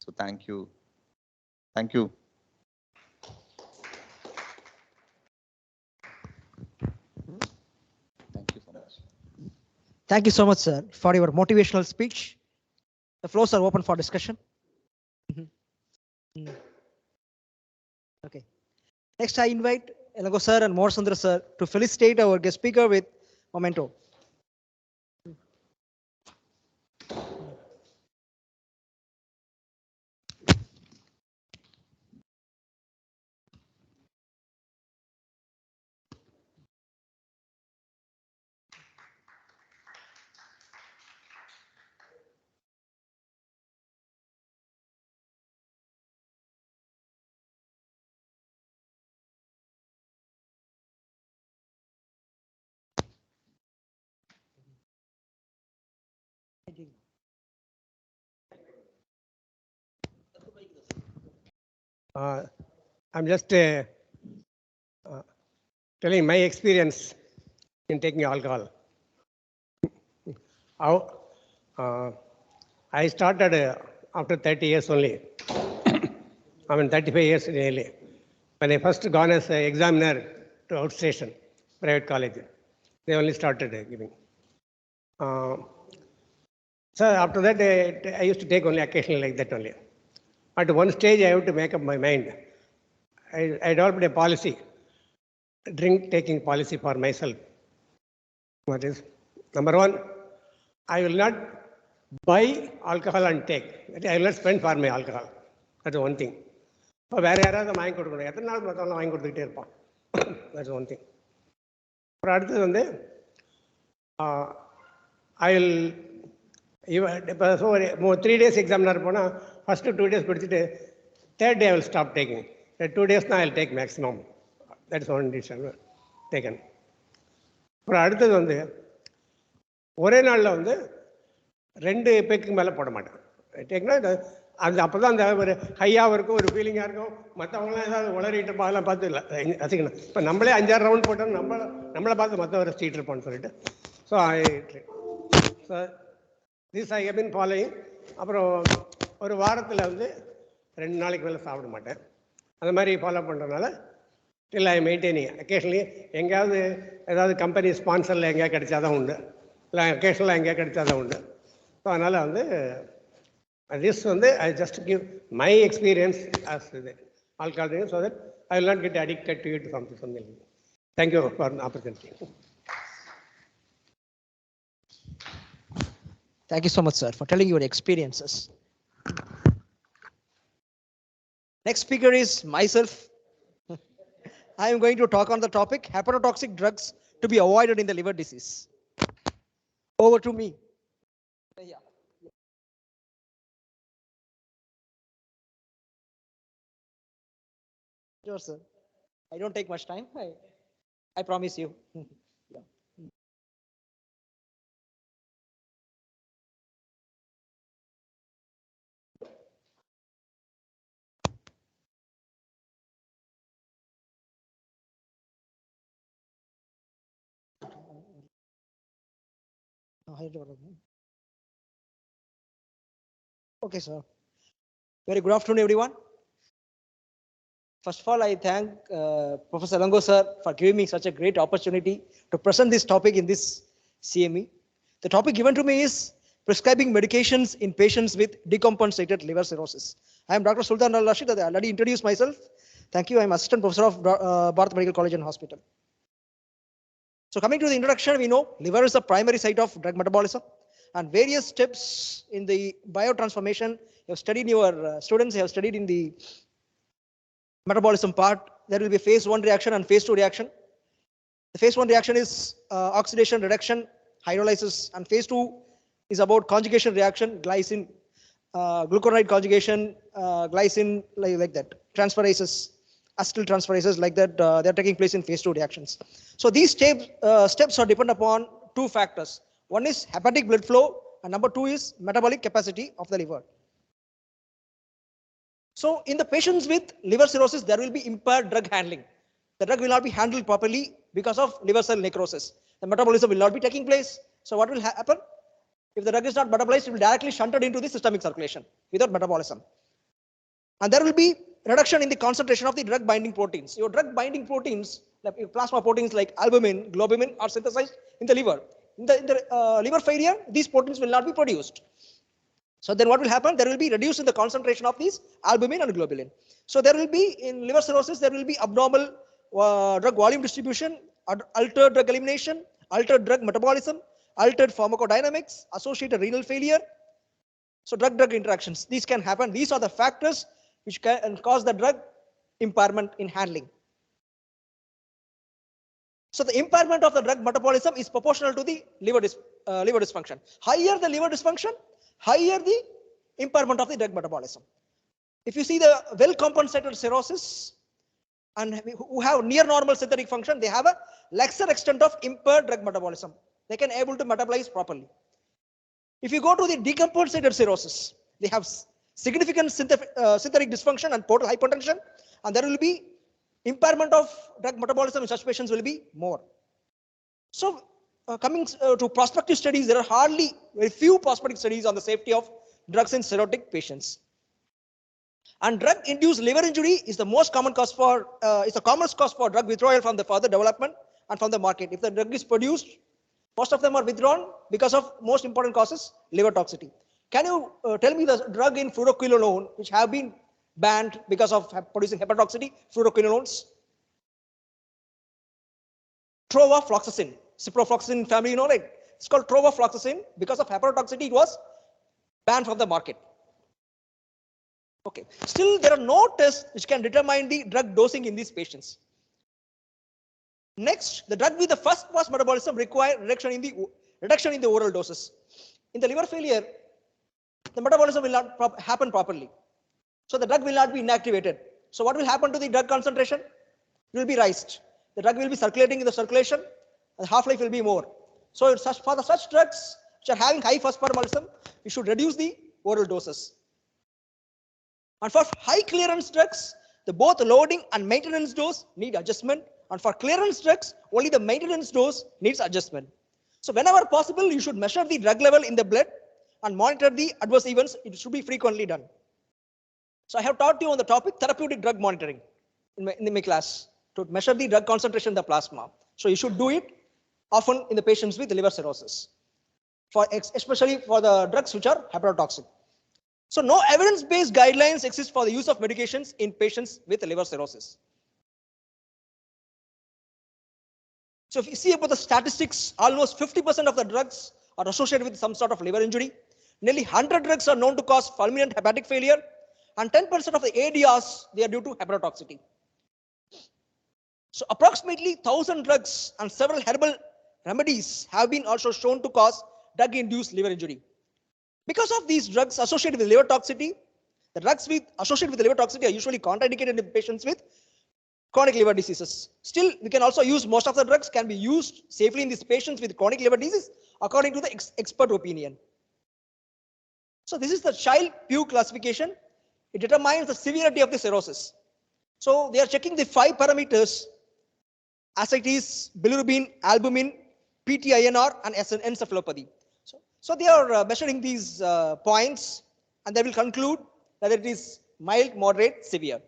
Speaker 3: So thank you. Thank you. Thank you so much.
Speaker 2: Thank you so much, sir, for your motivational speech. The floors are open for discussion. Okay. Next, I invite Elago sir and Morsandra sir to felicitate our guest speaker with memento.
Speaker 4: I'm just telling my experience in taking alcohol. How I started after 30 years only. I mean 35 years nearly. When I first gone as an examiner to outstation, private college, they only started giving. So after that, I used to take only occasionally like that only. At one stage, I have to make up my mind. I developed a policy, drink taking policy for myself. What is? Number one, I will not buy alcohol and take. I will not spend for my alcohol. That's one thing. இப்போ வேறு யாராவது வாங்கி கொடுக்கணும், எத்தனை நாள் மற்றவங்களாம் வாங்கி கொடுத்துக்கிட்டே இருப்பான். That's one thing. அப்புறம் அடுத்தது வந்து ஐ வில் இப்போ ஸோ 3 days எக்ஸாமினார் போனால் ஃபஸ்ட்டு 2 days குடிச்சிட்டு third day I will stop taking. 2 days தான் I will take maximum. That is one decision taken. அப்புறம் அடுத்தது வந்து ஒரே நாளில் வந்து 2 பேக்கு மேலே போட மாட்டேன். டேக்னா அது அப்போ தான் அந்த ஒரு ஹையாகவும் இருக்கும், ஒரு ஃபீலிங்காக இருக்கும். மற்றவங்களாம் ஏதாவது உளறிட்டு அதெல்லாம் பார்த்து இல்லை ரசிக்கணும். இப்போ நம்மளே 5-6 ரவுண்ட் போட்டோம், நம்மளை பார்த்து மற்றவரை ரசிச்சிட்டு இருப்போம்னு சொல்லிட்டு. So this I have been following. அப்புறம் ஒரு வாரத்தில் வந்து 2 நாளைக்கு மேலே சாப்பிட மாட்டேன். அந்த மாதிரி ஃபாலோ பண்ணுறதுனால டில் ஐ மெயின்டைனிங். அக்கேஷனலி எங்கேயாவது ஏதாவது கம்பெனி ஸ்பான்சரில் எங்கேயா கிடைச்சா தான் உண்டு, இல்லை அக்கேஷனலாக எங்கேயா கிடைச்சா தான் உண்டு. ஸோ அதனால் வந்து திஸ் வந்து I just give my experience as இது alcohol drink, so that I will not get addicted to it something. Thank you for opportunity.
Speaker 2: Thank you so much, sir, for telling your experiences. Next speaker is myself. I am going to talk on the topic hepatotoxic drugs to be avoided in the liver disease. Over to me. Yeah. Sure, sir. I don't take much time. I promise you. Yeah. Okay, sir. Very good afternoon, everyone. First of all, I thank Professor Lango sir for giving me such a great opportunity to present this topic in this CME. The topic given to me is prescribing medications in patients with decompensated liver cirrhosis. I am Dr. Sultan Al Rashid. I already introduced myself. Thank you. I am Assistant Professor of Bharat Medical College and Hospital. So coming to the introduction, we know liver is the primary site of drug metabolism, and various steps in the biotransformation you have studied, your students have studied in the metabolism part. There will be phase 1 reaction and phase 2 reaction. The phase 1 reaction is oxidation, reduction, hydrolysis, and phase 2 is about conjugation reaction, glycine, glucuronide conjugation, glycine, like that, transferases, acetyl transferases, like that, they are taking place in phase 2 reactions. So these steps are dependent upon two factors. One is hepatic blood flow, and number 2 is metabolic capacity of the liver. So in the patients with liver cirrhosis, there will be impaired drug handling. The drug will not be handled properly because of liver cell necrosis. The metabolism will not be taking place. So what will happen? If the drug is not metabolized, it will directly shunted into the systemic circulation without metabolism. And there will be reduction in the concentration of the drug binding proteins. Your drug binding proteins, like plasma proteins like albumin, globulin, are synthesized in the liver. In the liver failure, these proteins will not be produced. So then what will happen? There will be reduced in the concentration of these albumin and globulin. So there will be, in liver cirrhosis, there will be abnormal drug volume distribution, altered drug elimination, altered drug metabolism, altered pharmacodynamics, associated renal failure. So drug-drug interactions, these can happen. These are the factors which can cause the drug impairment in handling. So the impairment of the drug metabolism is proportional to the liver dysfunction. Higher the liver dysfunction, higher the impairment of the drug metabolism. If you see the well-compensated cirrhosis and who have near normal synthetic function, they have a lesser extent of impaired drug metabolism. They can able to metabolize properly. If you go to the decompensated cirrhosis, they have significant synthetic dysfunction and portal hypertension, and there will be impairment of drug metabolism in such patients will be more. So coming to prospective studies, there are very few prospective studies on the safety of drugs in cirrhotic patients. And drug-induced liver injury is the most common cause for, is the commonest cause for drug withdrawal from the further development and from the market. If the drug is produced, most of them are withdrawn because of most important causes, liver toxicity. Can you tell me the drug in fluoroquinolone which have been banned because of producing hepatotoxicity, fluoroquinolones? Trovafloxacin, ciprofloxacin family, you know, right? It's called trovafloxacin. Because of hepatotoxicity, it was banned from the market. Okay. Still, there are no tests which can determine the drug dosing in these patients. Next, the drug with the first pass metabolism require reduction in the oral doses. In the liver failure, the metabolism will not happen properly. So the drug will not be inactivated. So what will happen to the drug concentration? It will be raised. The drug will be circulating in the circulation, and half-life will be more. So for such drugs which are having high first metabolism, you should reduce the oral doses. And for high clearance drugs, the both loading and maintenance dose need adjustment. And for clearance drugs, only the maintenance dose needs adjustment. So whenever possible, you should measure the drug level in the blood and monitor the adverse events. It should be frequently done. So I have taught you on the topic therapeutic drug monitoring in my class to measure the drug concentration in the plasma. So you should do it often in the patients with liver cirrhosis, especially for the drugs which are hepatotoxic. So no evidence-based guidelines exist for the use of medications in patients with liver cirrhosis. So if you see about the statistics, almost 50% of the drugs are associated with some sort of liver injury. Nearly 100 drugs are known to cause fulminant hepatic failure, and 10% of the ADRs, they are due to hepatotoxicity. So approximately 1,000 drugs and several herbal remedies have been also shown to cause drug-induced liver injury. Because of these drugs associated with liver toxicity, the drugs associated with liver toxicity are usually contraindicated in patients with chronic liver diseases. Still, we can also use most of the drugs can be used safely in these patients with chronic liver disease according to the expert opinion. So this is the Child-Pugh classification. It determines the severity of the cirrhosis. So they are checking the 5 parameters: ascites, bilirubin, albumin, PTINR, and encephalopathy. So they are measuring these points and they will conclude whether it is mild, moderate, severe.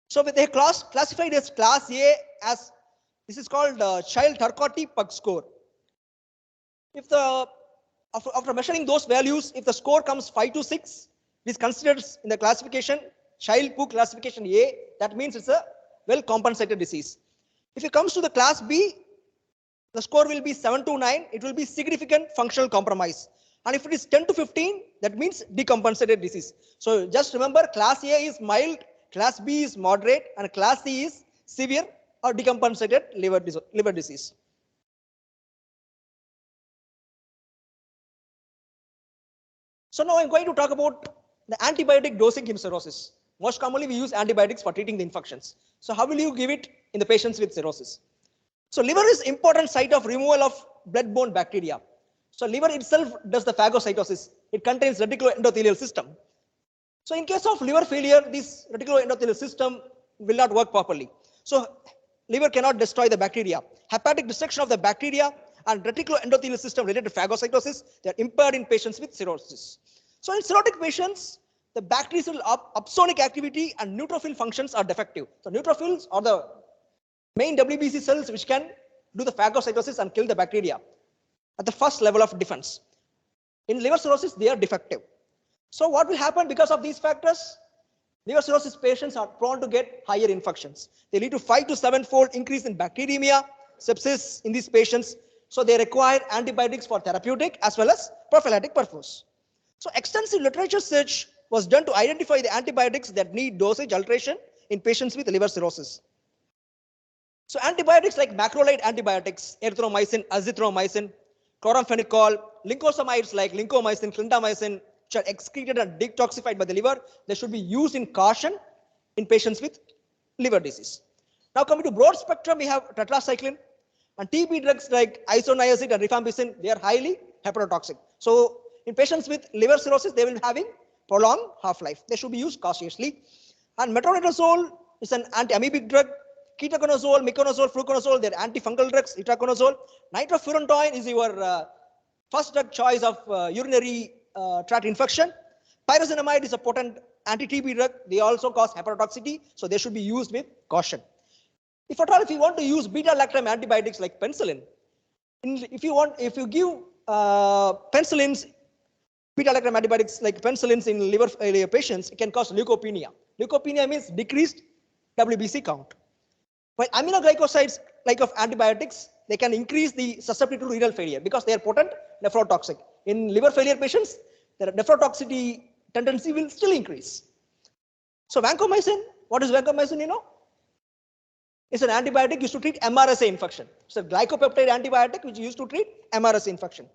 Speaker 2: So they classified as class A as, this is called child Tarcoti-Pug score. If after measuring those values, if the score comes 5 to 6, it is considered in the classification, child poo classification A, that means it's a well compensated disease. If it comes to the class B, the score will be 7 to 9, it will be significant functional compromise. And if it is 10 to 15, that means decompensated disease. So just remember, class A is mild, class B is moderate, and class C is severe or decompensated liver disease. So now I'm going to talk about the antibiotic dosing in cirrhosis. Most commonly we use antibiotics for treating the infections. So how will you give it in the patients with cirrhosis? So liver is important site of removal of blood-borne bacteria. So liver itself does the phagocytosis. It contains reticuloendothelial system. So in case of liver failure, this reticuloendothelial system will not work properly. So liver cannot destroy the bacteria. Hepatic destruction of the bacteria and reticuloendothelial system related to phagocytosis, they are impaired in patients with cirrhosis. So in cirrhotic patients, the bacterial opsonic activity and neutrophil functions are defective. So neutrophils are the main WBC cells which can do the phagocytosis and kill the bacteria at the first level of defense. In liver cirrhosis, they are defective. So what will happen because of these factors? Liver cirrhosis patients are prone to get higher infections. They lead to 5 to 7-fold increase in bacteremia, sepsis in these patients. So they require antibiotics for therapeutic as well as prophylactic purpose. So extensive literature search was done to identify the antibiotics that need dosage alteration in patients with liver cirrhosis. So antibiotics like macrolide antibiotics, erythromycin, azithromycin, chloramphenicol, lincosamides like lincomycin, clindamycin, which are excreted and detoxified by the liver, they should be used in caution in patients with liver disease. Now coming to broad spectrum, we have tetracycline and TB drugs like isoniazid and rifampicin, they are highly hepatotoxic. So in patients with liver cirrhosis, they will be having prolonged half-life. They should be used cautiously. And metronidazole is an anti-amoebic drug. Ketoconazole, miconazole, fluconazole, they're antifungal drugs. Itraconazole. Nitrofurantoin is your first drug choice of urinary tract infection. Pyrazinamide is a potent anti-TB drug. They also cause hepatotoxicity, so they should be used with caution. If at all, if you want to use beta-lactam antibiotics like penicillin, if you give penicillins, beta-lactam antibiotics like penicillins in liver failure patients, it can cause leukopenia. Leukopenia means decreased WBC count. While aminoglycosides, like of antibiotics, they can increase the susceptibility to renal failure because they are potent nephrotoxic. In liver failure patients, the nephrotoxicity tendency will still increase. So vancomycin, what is vancomycin, you know? It's an antibiotic used to treat MRSA infection. It's a glycopeptide antibiotic which is used to treat MRSA infection.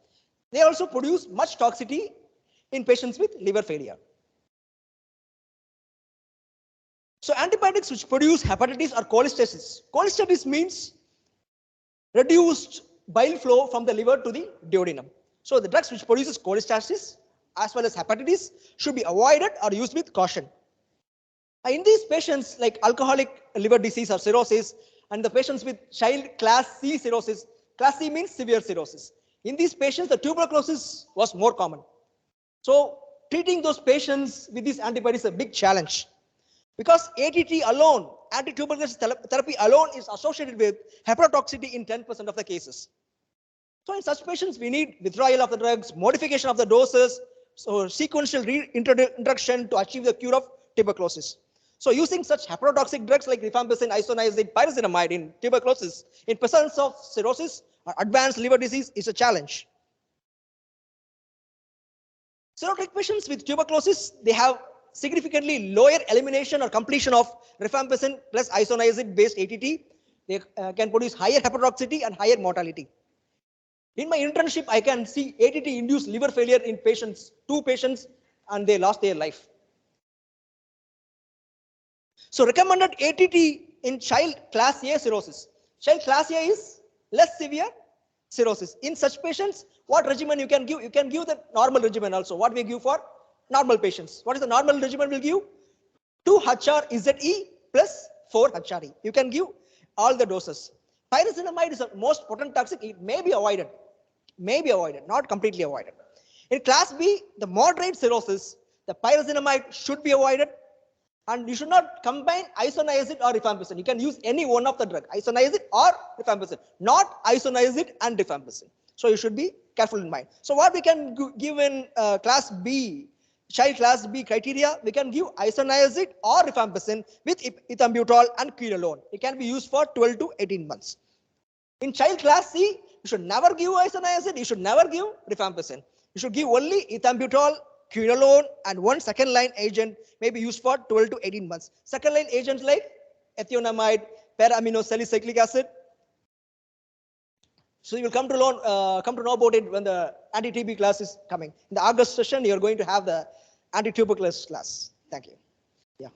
Speaker 2: They also produce much toxicity in patients with liver failure. So antibiotics which produce hepatitis or cholestasis. Cholestasis means reduced bile flow from the liver to the duodenum. So the drugs which produces cholestasis as well as hepatitis should be avoided or used with caution. In these patients like alcoholic liver disease or cirrhosis and the patients with child class C cirrhosis, class C means severe cirrhosis. In these patients, the tuberculosis was more common. So treating those patients with these antibiotics is a big challenge. Because ATT alone, anti-tuberculosis therapy alone is associated with hepatotoxicity in 10% of the cases. So in such patients, we need withdrawal of the drugs, modification of the doses, so sequential reintroduction to achieve the cure of tuberculosis. So using such hepatotoxic drugs like rifampicin, isoniazid, pyrazinamide in tuberculosis in presence of cirrhosis or advanced liver disease is a challenge. Cirrhotic patients with tuberculosis, they have significantly lower elimination or completion of rifampicin plus isoniazid based ATT. They can produce higher hepatotoxicity and higher mortality. In my internship, I can see ATT induced liver failure in patients, 2 patients, and they lost their life. So recommended ATT in child class A cirrhosis. Child class A is less severe cirrhosis. In such patients, what regimen you can give? You can give the normal regimen also. What we give for normal patients? What is the normal regimen we'll give? 2 HR ZE plus 4 HRE. You can give all the doses. Pyrazinamide is the most potent toxic. It may be avoided, not completely avoided. In class B, the moderate cirrhosis, the pyrazinamide should be avoided, and you should not combine isoniazid or rifampicin. You can use any one of the drug, isoniazid or rifampicin, not isoniazid and rifampicin. So you should be careful in mind. So what we can give in class B, child class B criteria, we can give isoniazid or rifampicin with ethambutol and quinolone. It can be used for 12 to 18 months. In child class C, you should never give isoniazid, you should never give rifampicin. You should give only ethambutol, quinolone, and one second line agent may be used for 12 to 18 months. Second line agents like ethionamide, para-aminosalicylic acid. So you will come to know about it when the anti-TB class is coming. In the August session, you are going to have the anti-tuberculosis class. Thank you. Yeah.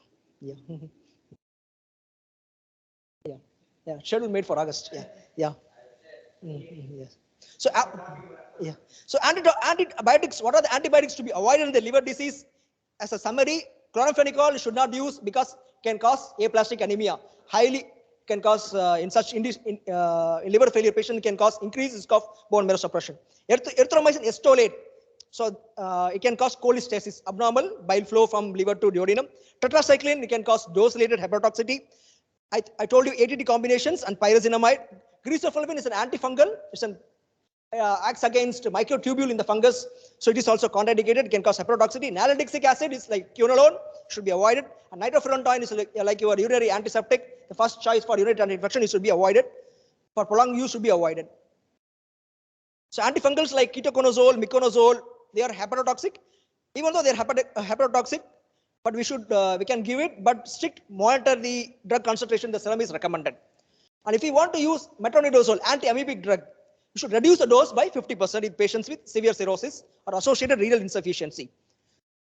Speaker 2: Yeah. Schedule made for August. Yeah. Yes. So, yeah. So antibiotics. What are the antibiotics to be avoided in the liver disease? As a summary, chloramphenicol should not use because can cause aplastic anemia. Highly can cause in liver failure patient can cause increased risk of bone marrow suppression. Erythromycin acetylate. So it can cause cholestasis, abnormal bile flow from liver to duodenum. Tetracycline, it can cause dose-related hepatotoxicity. I told you ATT combinations and pyrazinamide. Greaseproflavin is an antifungal. It's an acts against microtubule in the fungus, so it is also contraindicated. It can cause hepatotoxicity. Nalidixic acid is like quinolone, should be avoided. And nitrofurantoin is like your urinary antiseptic. The first choice for urinary tract infection, it should be avoided. For prolonged use, should be avoided. So antifungals like ketoconazole, miconazole, they are hepatotoxic. Even though they are hepatotoxic, but we can give it, but strict monitor the drug concentration. The serum is recommended. And if you want to use metronidazole, anti-amoebic drug, you should reduce the dose by 50% in patients with severe cirrhosis or associated renal insufficiency.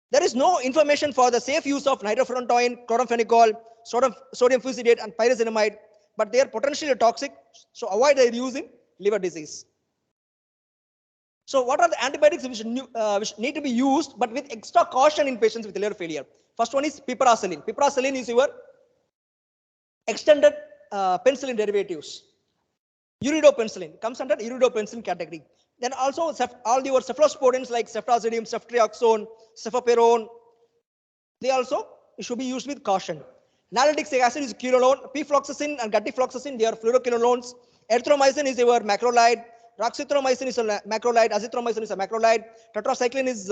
Speaker 2: There is no information for the safe use of nitrofurantoin, chloramphenicol, sodium fusidate, and pyrazinamide, but they are potentially toxic, so avoid their use in liver disease. So what are the antibiotics which need to be used, but with extra caution in patients with liver failure? First one is piperacillin. Piperacillin is your extended penicillin derivatives. Uridopenicillin comes under uridopenicillin category. Then also all your cephalosporins like ceftazidime, ceftriaxone, cefepirone, they also should be used with caution. Nalidixic acid is quinolone, pfloxacin and gatifloxacin, they are fluoroquinolones. Erythromycin is your macrolide. Roxithromycin is a macrolide. Azithromycin is a macrolide. Tetracycline is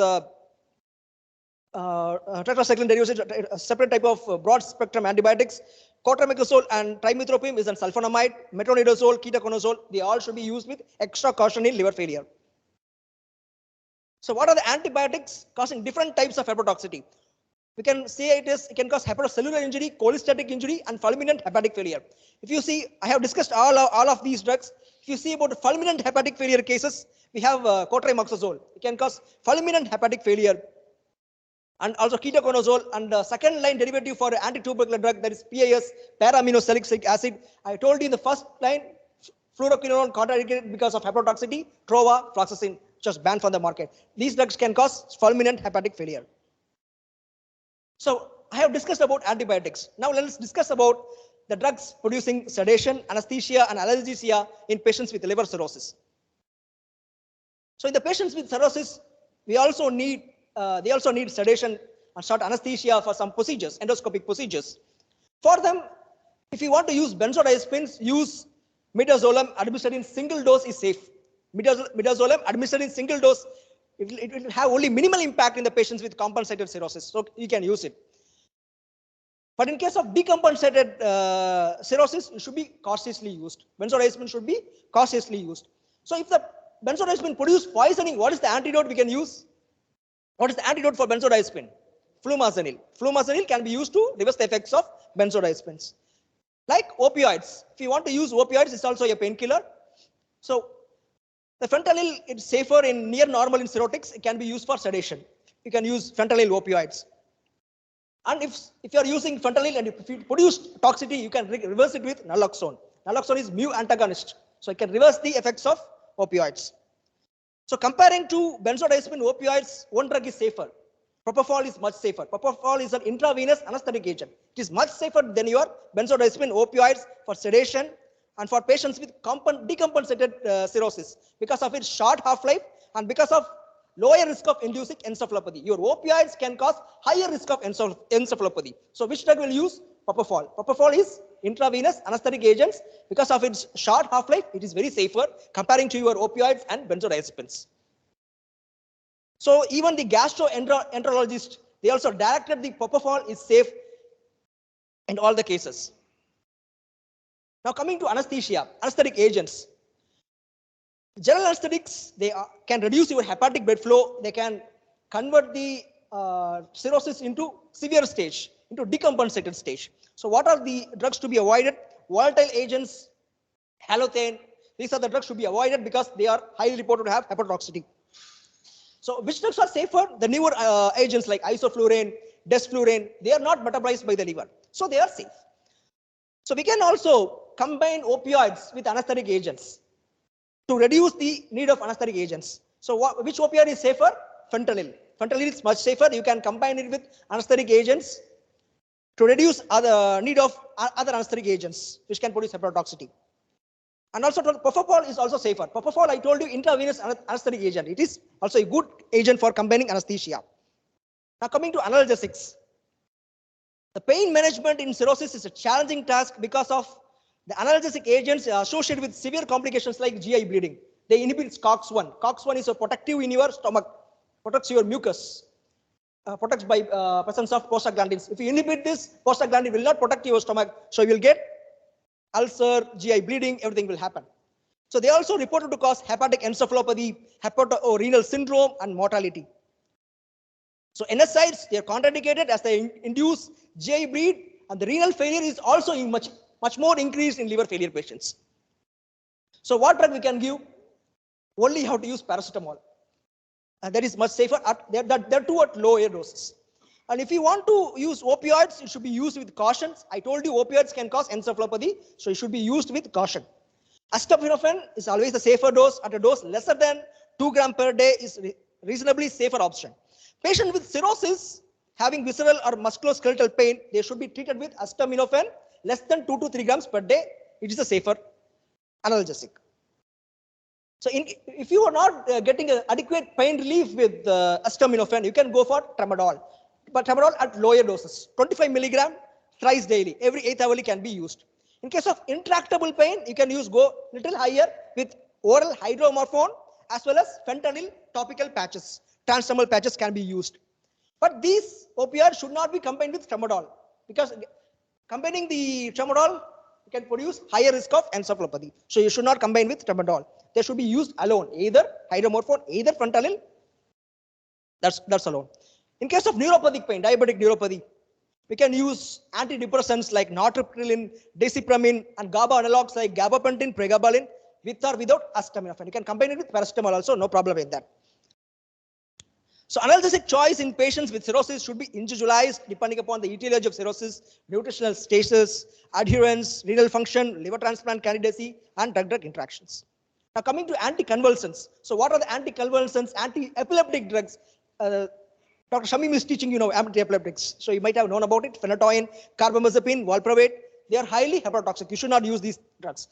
Speaker 2: tetracycline derivatives, a separate type of broad spectrum antibiotics. Cotrimazole and trimethoprim is a sulfonamide. Metronidazole, ketoconazole, they all should be used with extra caution in liver failure. So what are the antibiotics causing different types of hepatotoxicity? We can say it can cause hepatocellular injury, cholestatic injury, and fulminant hepatic failure. If you see, I have discussed all of these drugs. If you see about fulminant hepatic failure cases, we have cotrimazole. It can cause fulminant hepatic failure. And also ketoconazole and the second line derivative for anti-tubercular drug, that is PAS, para-aminosalicylic acid. I told you in the first line, fluoroquinolone contraindicated because of hepatotoxicity, trova, fluoxetine, just banned from the market. These drugs can cause fulminant hepatic failure. So I have discussed about antibiotics. Now let's discuss about the drugs producing sedation, anesthesia, and analgesia in patients with liver cirrhosis. So in the patients with cirrhosis, they also need sedation and short anesthesia for some procedures, endoscopic procedures. For them, if you want to use benzodiazepines, use midazolam administered in single dose is safe. Midazolam administered in single dose, it will have only minimal impact in the patients with compensated cirrhosis, so you can use it. But in case of decompensated cirrhosis, it should be cautiously used. Benzodiazepine should be cautiously used. So if the benzodiazepine produce poisoning, what is the antidote we can use? What is the antidote for benzodiazepine? Flumazenil. Flumazenil can be used to reverse the effects of benzodiazepines. Like opioids. If you want to use opioids, it's also a painkiller. So the fentanyl is safer in near normal in cirrhotics. It can be used for sedation. You can use fentanyl opioids. And if you are using fentanyl and if it produce toxicity, you can reverse it with naloxone. Naloxone is mu antagonist, so it can reverse the effects of opioids. So comparing to benzodiazepine opioids, one drug is safer. Propofol is much safer. Propofol is an intravenous anesthetic agent. It is much safer than your benzodiazepine opioids for sedation and for patients with decompensated cirrhosis because of its short half-life and because of lower risk of inducing encephalopathy. Your opioids can cause higher risk of encephalopathy. So which drug will use? Propofol. Propofol is intravenous anesthetic agents. Because of its short half-life, it is very safer comparing to your opioids and benzodiazepines. So even the gastroenterologist, they also directed the propofol is safe in all the cases. Now coming to anesthesia, anesthetic agents. General anesthetics, can reduce your hepatic blood flow. They can convert the cirrhosis into severe stage, into decompensated stage. So what are the drugs to be avoided? Volatile agents, halothane. These are the drugs to be avoided because they are highly reported to have hepatotoxicity. So which drugs are safer? The newer agents like isoflurane, desflurane, they are not metabolized by the liver. So they are safe. So we can also combine opioids with anesthetic agents to reduce the need of anesthetic agents. So which opioid is safer? Fentanyl. Fentanyl is much safer. You can combine it with anesthetic agents to reduce other need of other anesthetic agents, which can produce hepatotoxicity. And also propofol is also safer. Propofol, I told you, intravenous anesthetic agent. It is also a good agent for combining anesthesia. Now coming to analgesics. The pain management in cirrhosis is a challenging task because of the analgesic agents associated with severe complications like GI bleeding. They inhibit COX-1. COX-1 is a protective in your stomach, protects your mucus, protects by presence of prostaglandins. If you inhibit this, prostaglandin will not protect your stomach, so you will get ulcer, GI bleeding, everything will happen. So they also reported to cause hepatic encephalopathy, hepatorenal syndrome, and mortality. So NSAIDs, they are contraindicated as they induce GI bleed, and the renal failure is also much more increased in liver failure patients. So what drug we can give? Only how to use paracetamol. And that is much safer. They're too at lower doses. And if you want to use opioids, it should be used with caution. I told you opioids can cause encephalopathy, so it should be used with caution. Acetaminophen is always a safer dose. At a dose lesser than 2 grams per day is reasonably safer option. Patients with cirrhosis having visceral or musculoskeletal pain, they should be treated with acetaminophen less than 2 to 3 grams per day. It is a safer analgesic. So if you are not getting adequate pain relief with acetaminophen, you can go for tramadol. But tramadol at lower doses, 25 milligram thrice daily, every 8 hourly can be used. In case of intractable pain, you can go little higher with oral hydromorphone as well as fentanyl topical patches. Transdermal patches can be used. But these opioids should not be combined with tramadol because combining the tramadol can produce higher risk of encephalopathy. So you should not combine with tramadol. They should be used alone, either hydromorphone, either fentanyl. That's alone. In case of neuropathic pain, diabetic neuropathy, we can use antidepressants like nortriptyline, desipramine, and GABA analogs like gabapentin, pregabalin, with or without acetaminophen. You can combine it with paracetamol also, no problem with that. So analgesic choice in patients with cirrhosis should be individualized depending upon the etiology of cirrhosis, nutritional status, adherence, renal function, liver transplant candidacy, and drug-drug interactions. Now coming to anticonvulsants. So what are the anticonvulsants, anti-epileptic drugs? Dr. Shamim is teaching anti-epileptics. So you might have known about it. Phenytoin, carbamazepine, valproate. They are highly hepatotoxic. You should not use these drugs.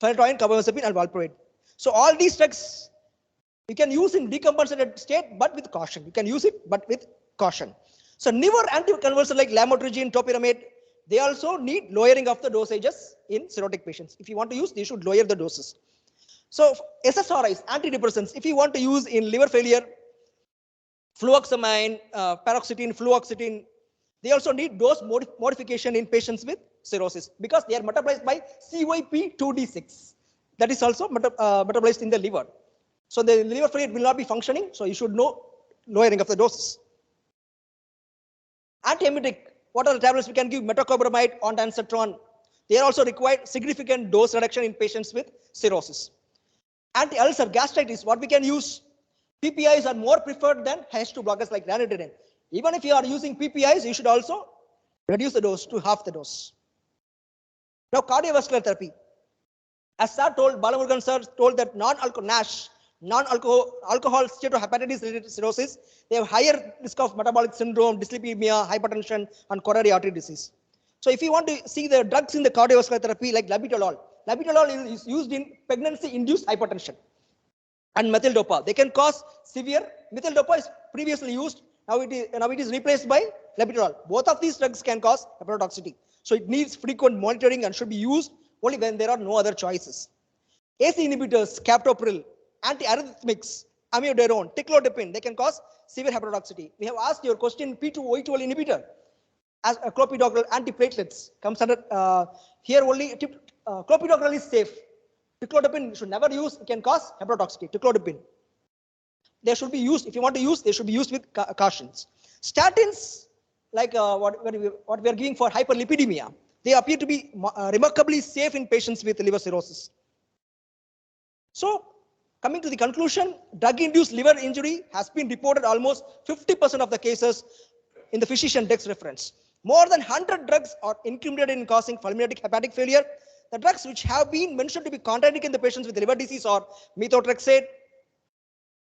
Speaker 2: Phenytoin, carbamazepine, and valproate. So all these drugs you can use in decompensated state, but with caution. You can use it, but with caution. So newer anticonvulsants like lamotrigine, topiramate, they also need lowering of the dosages in cirrhotic patients. If you want to use, they should lower the doses. So SSRIs, antidepressants, if you want to use in liver failure, fluoxamine, paroxetine, fluoxetine, they also need dose modification in patients with cirrhosis because they are metabolized by CYP2D6. That is also metabolized in the liver. So the liver failure will not be functioning, so you should know lowering of the doses. Antiemetic, what are the tablets we can give? Metoclopramide, ondansetron. They also require significant dose reduction in patients with cirrhosis. Anti-ulcer, gastritis, what we can use? PPIs are more preferred than H2 blockers like ranitidine. Even if you are using PPIs, you should also reduce the dose to half the dose. Now cardiovascular therapy. As sir told, Balamurugan sir told that non-alcohol steatohepatitis related cirrhosis, they have higher risk of metabolic syndrome, dyslipidemia, hypertension, and coronary artery disease. So if you want to see the drugs in the cardiovascular therapy like labetalol, labetalol is used in pregnancy-induced hypertension. And methyl-dopa, they can cause severe. Methyl-dopa is previously used, now it is replaced by labetalol. Both of these drugs can cause hepatotoxicity. So it needs frequent monitoring and should be used only when there are no other choices. AC inhibitors, captopril, antiarrhythmics, amiodarone, ticlodipine, they can cause severe hepatotoxicity. We have asked your question, P2O12 inhibitor, as clopidogrel antiplatelets comes under here only. Clopidogrel is safe. Ticlodipine should never use, it can cause hepatotoxicity. Ticlodipine, they should be used, if you want to use, they should be used with cautions. Statins, like what we are giving for hyperlipidemia, they appear to be remarkably safe in patients with liver cirrhosis. So, coming to the conclusion, drug-induced liver injury has been reported almost 50% of the cases in the physician Dex reference. More than 100 drugs are incriminated in causing fulminant hepatic failure. The drugs which have been mentioned to be contraindicated in the patients with liver disease are methotrexate,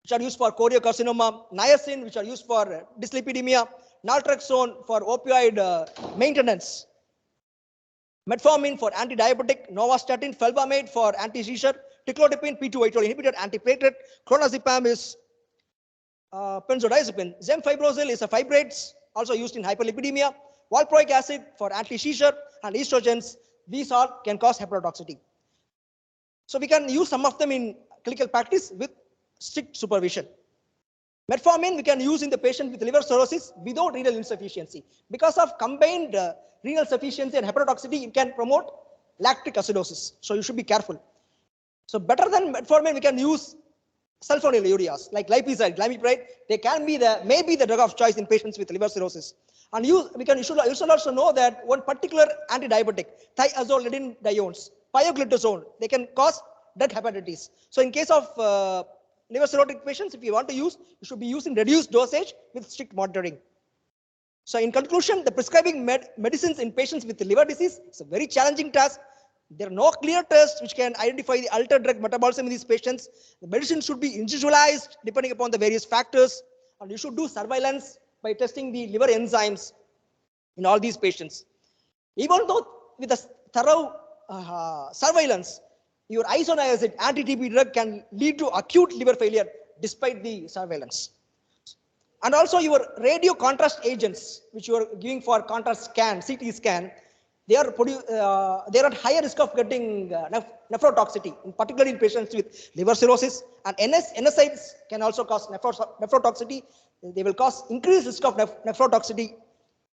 Speaker 2: which are used for choriocarcinoma, niacin, which are used for dyslipidemia, naltrexone for opioid maintenance, metformin for anti-diabetic, novastatin, felbamate for anti-seizure, ticlodipine, P2O12 inhibitor, antiplatelet, clonazepam is benzodiazepine, zemfibrozil is a fibrates, also used in hyperlipidemia, valproic acid for anti-seizure, and estrogens. These all can cause hepatotoxicity. So we can use some of them in clinical practice with strict supervision. Metformin we can use in the patient with liver cirrhosis without renal insufficiency. Because of combined renal sufficiency and hepatotoxicity, it can promote lactic acidosis. So you should be careful. So better than metformin, we can use sulfonylureas like lipizide, glimepiride. They can be maybe the drug of choice in patients with liver cirrhosis. And you should also know that one particular anti-diabetic, thiazolidinediones, pioglitazone, they can cause drug hepatitis. So in case of liver cirrhotic patients, if you want to use, you should be using reduced dosage with strict monitoring. So in conclusion, the prescribing medicines in patients with liver disease is a very challenging task. There are no clear tests which can identify the altered drug metabolism in these patients. The medicine should be individualized depending upon the various factors, and you should do surveillance by testing the liver enzymes in all these patients. Even though with a thorough surveillance, your isoniazid anti-TB drug can lead to acute liver failure despite the surveillance. And also your radio contrast agents, which you are giving for contrast scan, CT scan, they are at higher risk of getting nephrotoxicity, particularly in patients with liver cirrhosis. And NSAIDs can also cause nephrotoxicity. They will cause increased risk of nephrotoxicity,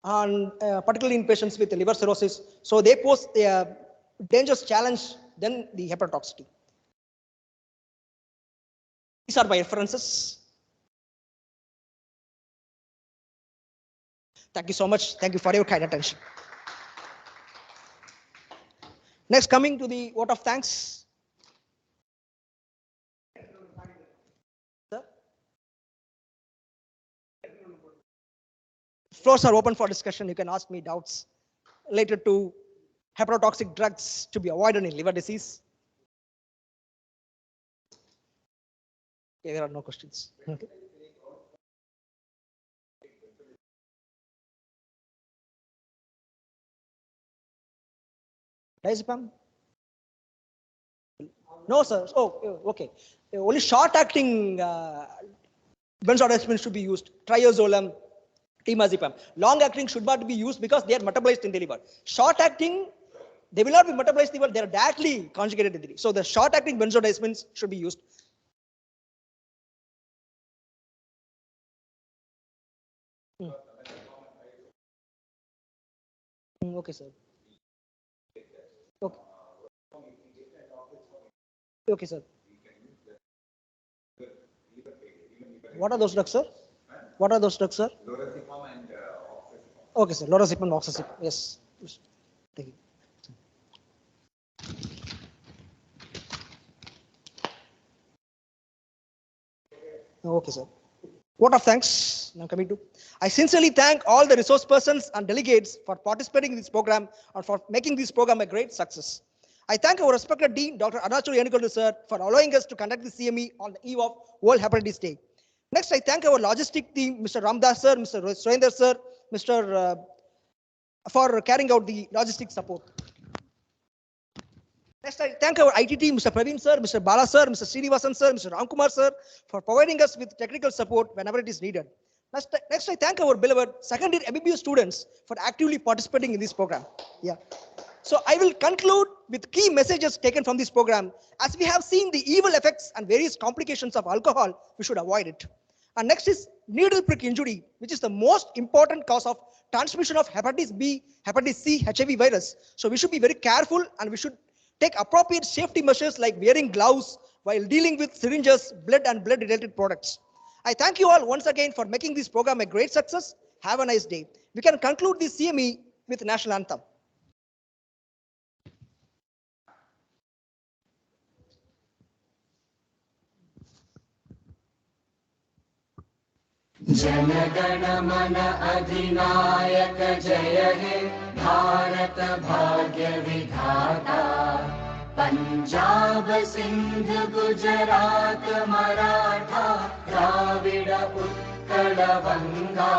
Speaker 2: and particularly in patients with liver cirrhosis. So they pose a dangerous challenge than the hepatotoxicity. These are my references. Thank you so much. Thank you for your kind attention. Next, coming to the vote of thanks. Sir? Floors are open for discussion. You can ask me doubts related to hepatotoxic drugs to be avoided in liver disease. Okay, there are no questions. Okay. Diazepam? No, sir. Oh, okay. Only short-acting benzodiazepines should be used. Triazolam, temazepam. Long-acting should not be used because they are metabolized in the liver. Short-acting, they will not be metabolized in the liver. They are directly conjugated in the liver. So the short-acting benzodiazepines should be used. Okay, sir. Okay. Okay, sir. What are those drugs, sir? What are those drugs, sir? Okay, sir. Lorazepam, oxazepam. Yes. Thank you. Okay, sir. Vote of thanks. Now coming to, I sincerely thank all the resource persons and delegates for participating in this program and for making this program a great success. I thank our respected Dean, Dr. Arunachal Yanikoldu sir, for allowing us to conduct the CME on the eve of World Hepatitis Day. Next, I thank our logistic team, Mr. Ramdas sir, Mr. Surendra sir, for carrying out the logistic support. Next, I thank our IT team, Mr. Praveen sir, Mr. Bala sir, Mr. Srinivasan sir, Mr. Ramkumar sir, for providing us with technical support whenever it is needed. Next, I thank our beloved second year MBBS students for actively participating in this program. Yeah. So I will conclude with key messages taken from this program. As we have seen the evil effects and various complications of alcohol, we should avoid it. And next is needle prick injury, which is the most important cause of transmission of hepatitis B, hepatitis C, HIV virus. So we should be very careful and we should take appropriate safety measures like wearing gloves while dealing with syringes, blood and blood related products. I thank you all once again for making this program a great success. Have a nice day. We can conclude this CME with national anthem.
Speaker 5: जनगण मन अधिनायक जय हे भारत भाग्य विधाता पंजाब सिंध गुजरात मराठा द्राविड उत्कल गंगा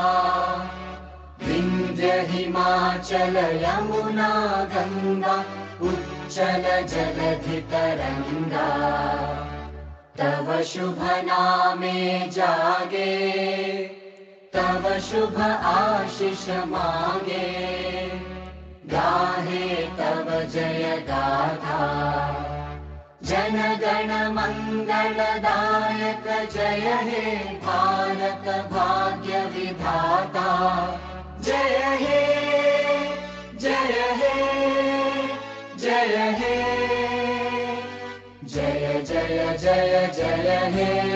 Speaker 5: विंध्य हिमाचल यमुना गंगा उच्चल जलधि तरंगा तव शुभ नामे जागे तव शुभ आशीष मांगे गाहे तव जय गाथा जन गण मंगलदायक जय हे भारत भाग्य विधाता जय हे जय हे जय हे जय जय जय जय हे